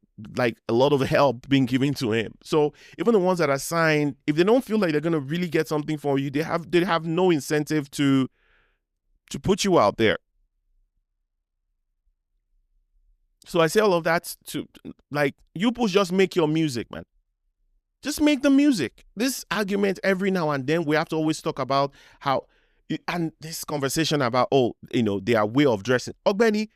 S1: a lot of help being given to him. So even the ones that are signed, if they don't feel like they're going to really get something for you, they have no incentive to put you out there. So I say all of that to, like, you just make your music, man. Just make the music. This argument every now and then, we have to always talk about how, and this conversation about, their way of dressing. Ogbeni,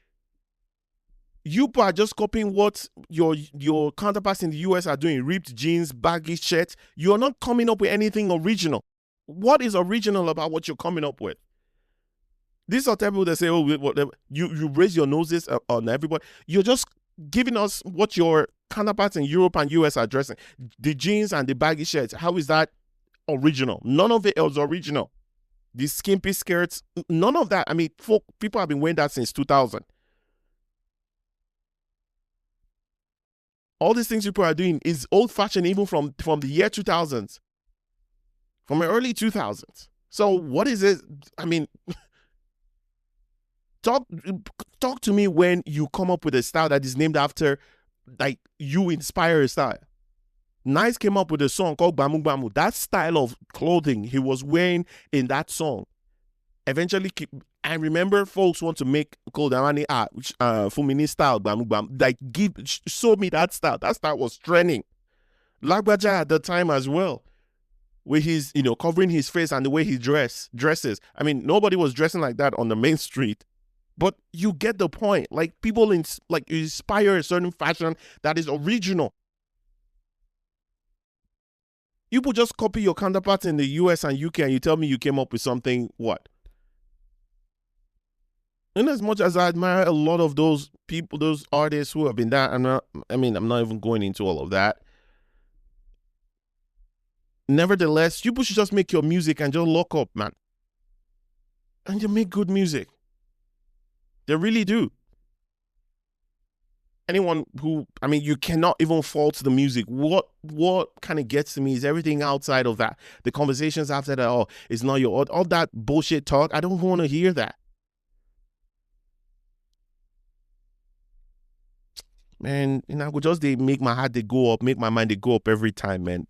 S1: you are just copying what your counterparts in the US are doing. Ripped jeans, baggy shirts. You're not coming up with anything original. What is original about what you're coming up with? These are people that say, you raise your noses on everybody. You're just giving us what your counterparts in Europe and US are dressing. The jeans and the baggy shirts. How is that original? None of it is original. The skimpy skirts, none of that. I mean, people have been wearing that since 2000. All these things people are doing is old-fashioned, even from the year 2000s, from the early 2000s. So what is it? I mean, talk to me when you come up with a style that is named after, like, you inspire a style. Nice came up with a song called Bamu Bamu. That style of clothing he was wearing in that song eventually, I remember folks want to make Koldamani art, which Fumini style, Bamu Bamu. Like, show me that style. That style was trending. Lagbaja at the time as well, with his, covering his face and the way he dresses. I mean, nobody was dressing like that on the main street. But you get the point. Like, people inspire a certain fashion that is original. You would just copy your counterparts in the US and UK and you tell me you came up with something, what? And as much as I admire a lot of those people, those artists who have been that, I'm not even going into all of that. Nevertheless, you should just make your music and just lock up, man. And you make good music. They really do. Anyone who, you cannot even fault the music. What kind of gets to me is everything outside of that. The conversations after that, oh, it's not all that bullshit talk. I don't want to hear that. Man, I would just make my heart go up, make my mind go up every time, man.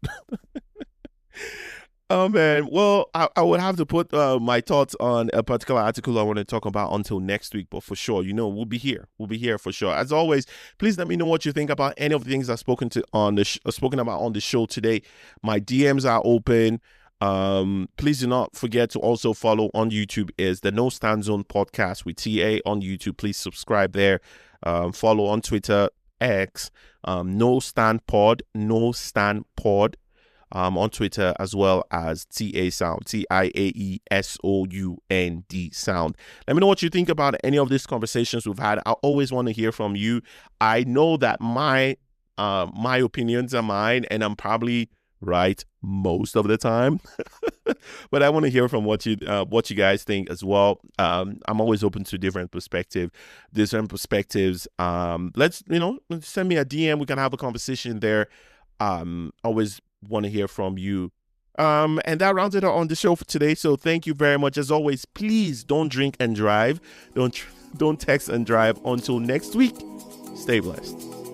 S1: Oh, man. Well, I would have to put my thoughts on a particular article I want to talk about until next week. But for sure, we'll be here. We'll be here for sure. As always, please let me know what you think about any of the things I've spoken about on the show today. My DMs are open. Please do not forget to also follow on YouTube is the No Stand Zone podcast with Tiae on YouTube. Please subscribe there. Follow on Twitter, X, No Stand Pod. On Twitter, as well as Tiae Sound, TIAESOUND Sound. Let me know what you think about any of these conversations we've had. I always want to hear from you. I know that my opinions are mine, and I'm probably right most of the time, but I want to hear from what you guys think as well. I'm always open to different perspectives. Let's send me a DM. We can have a conversation there. Always want to hear from you. And that rounds it out on the show for today. So thank you very much. As always, please don't drink and drive. Don't text and drive. Until next week, stay blessed.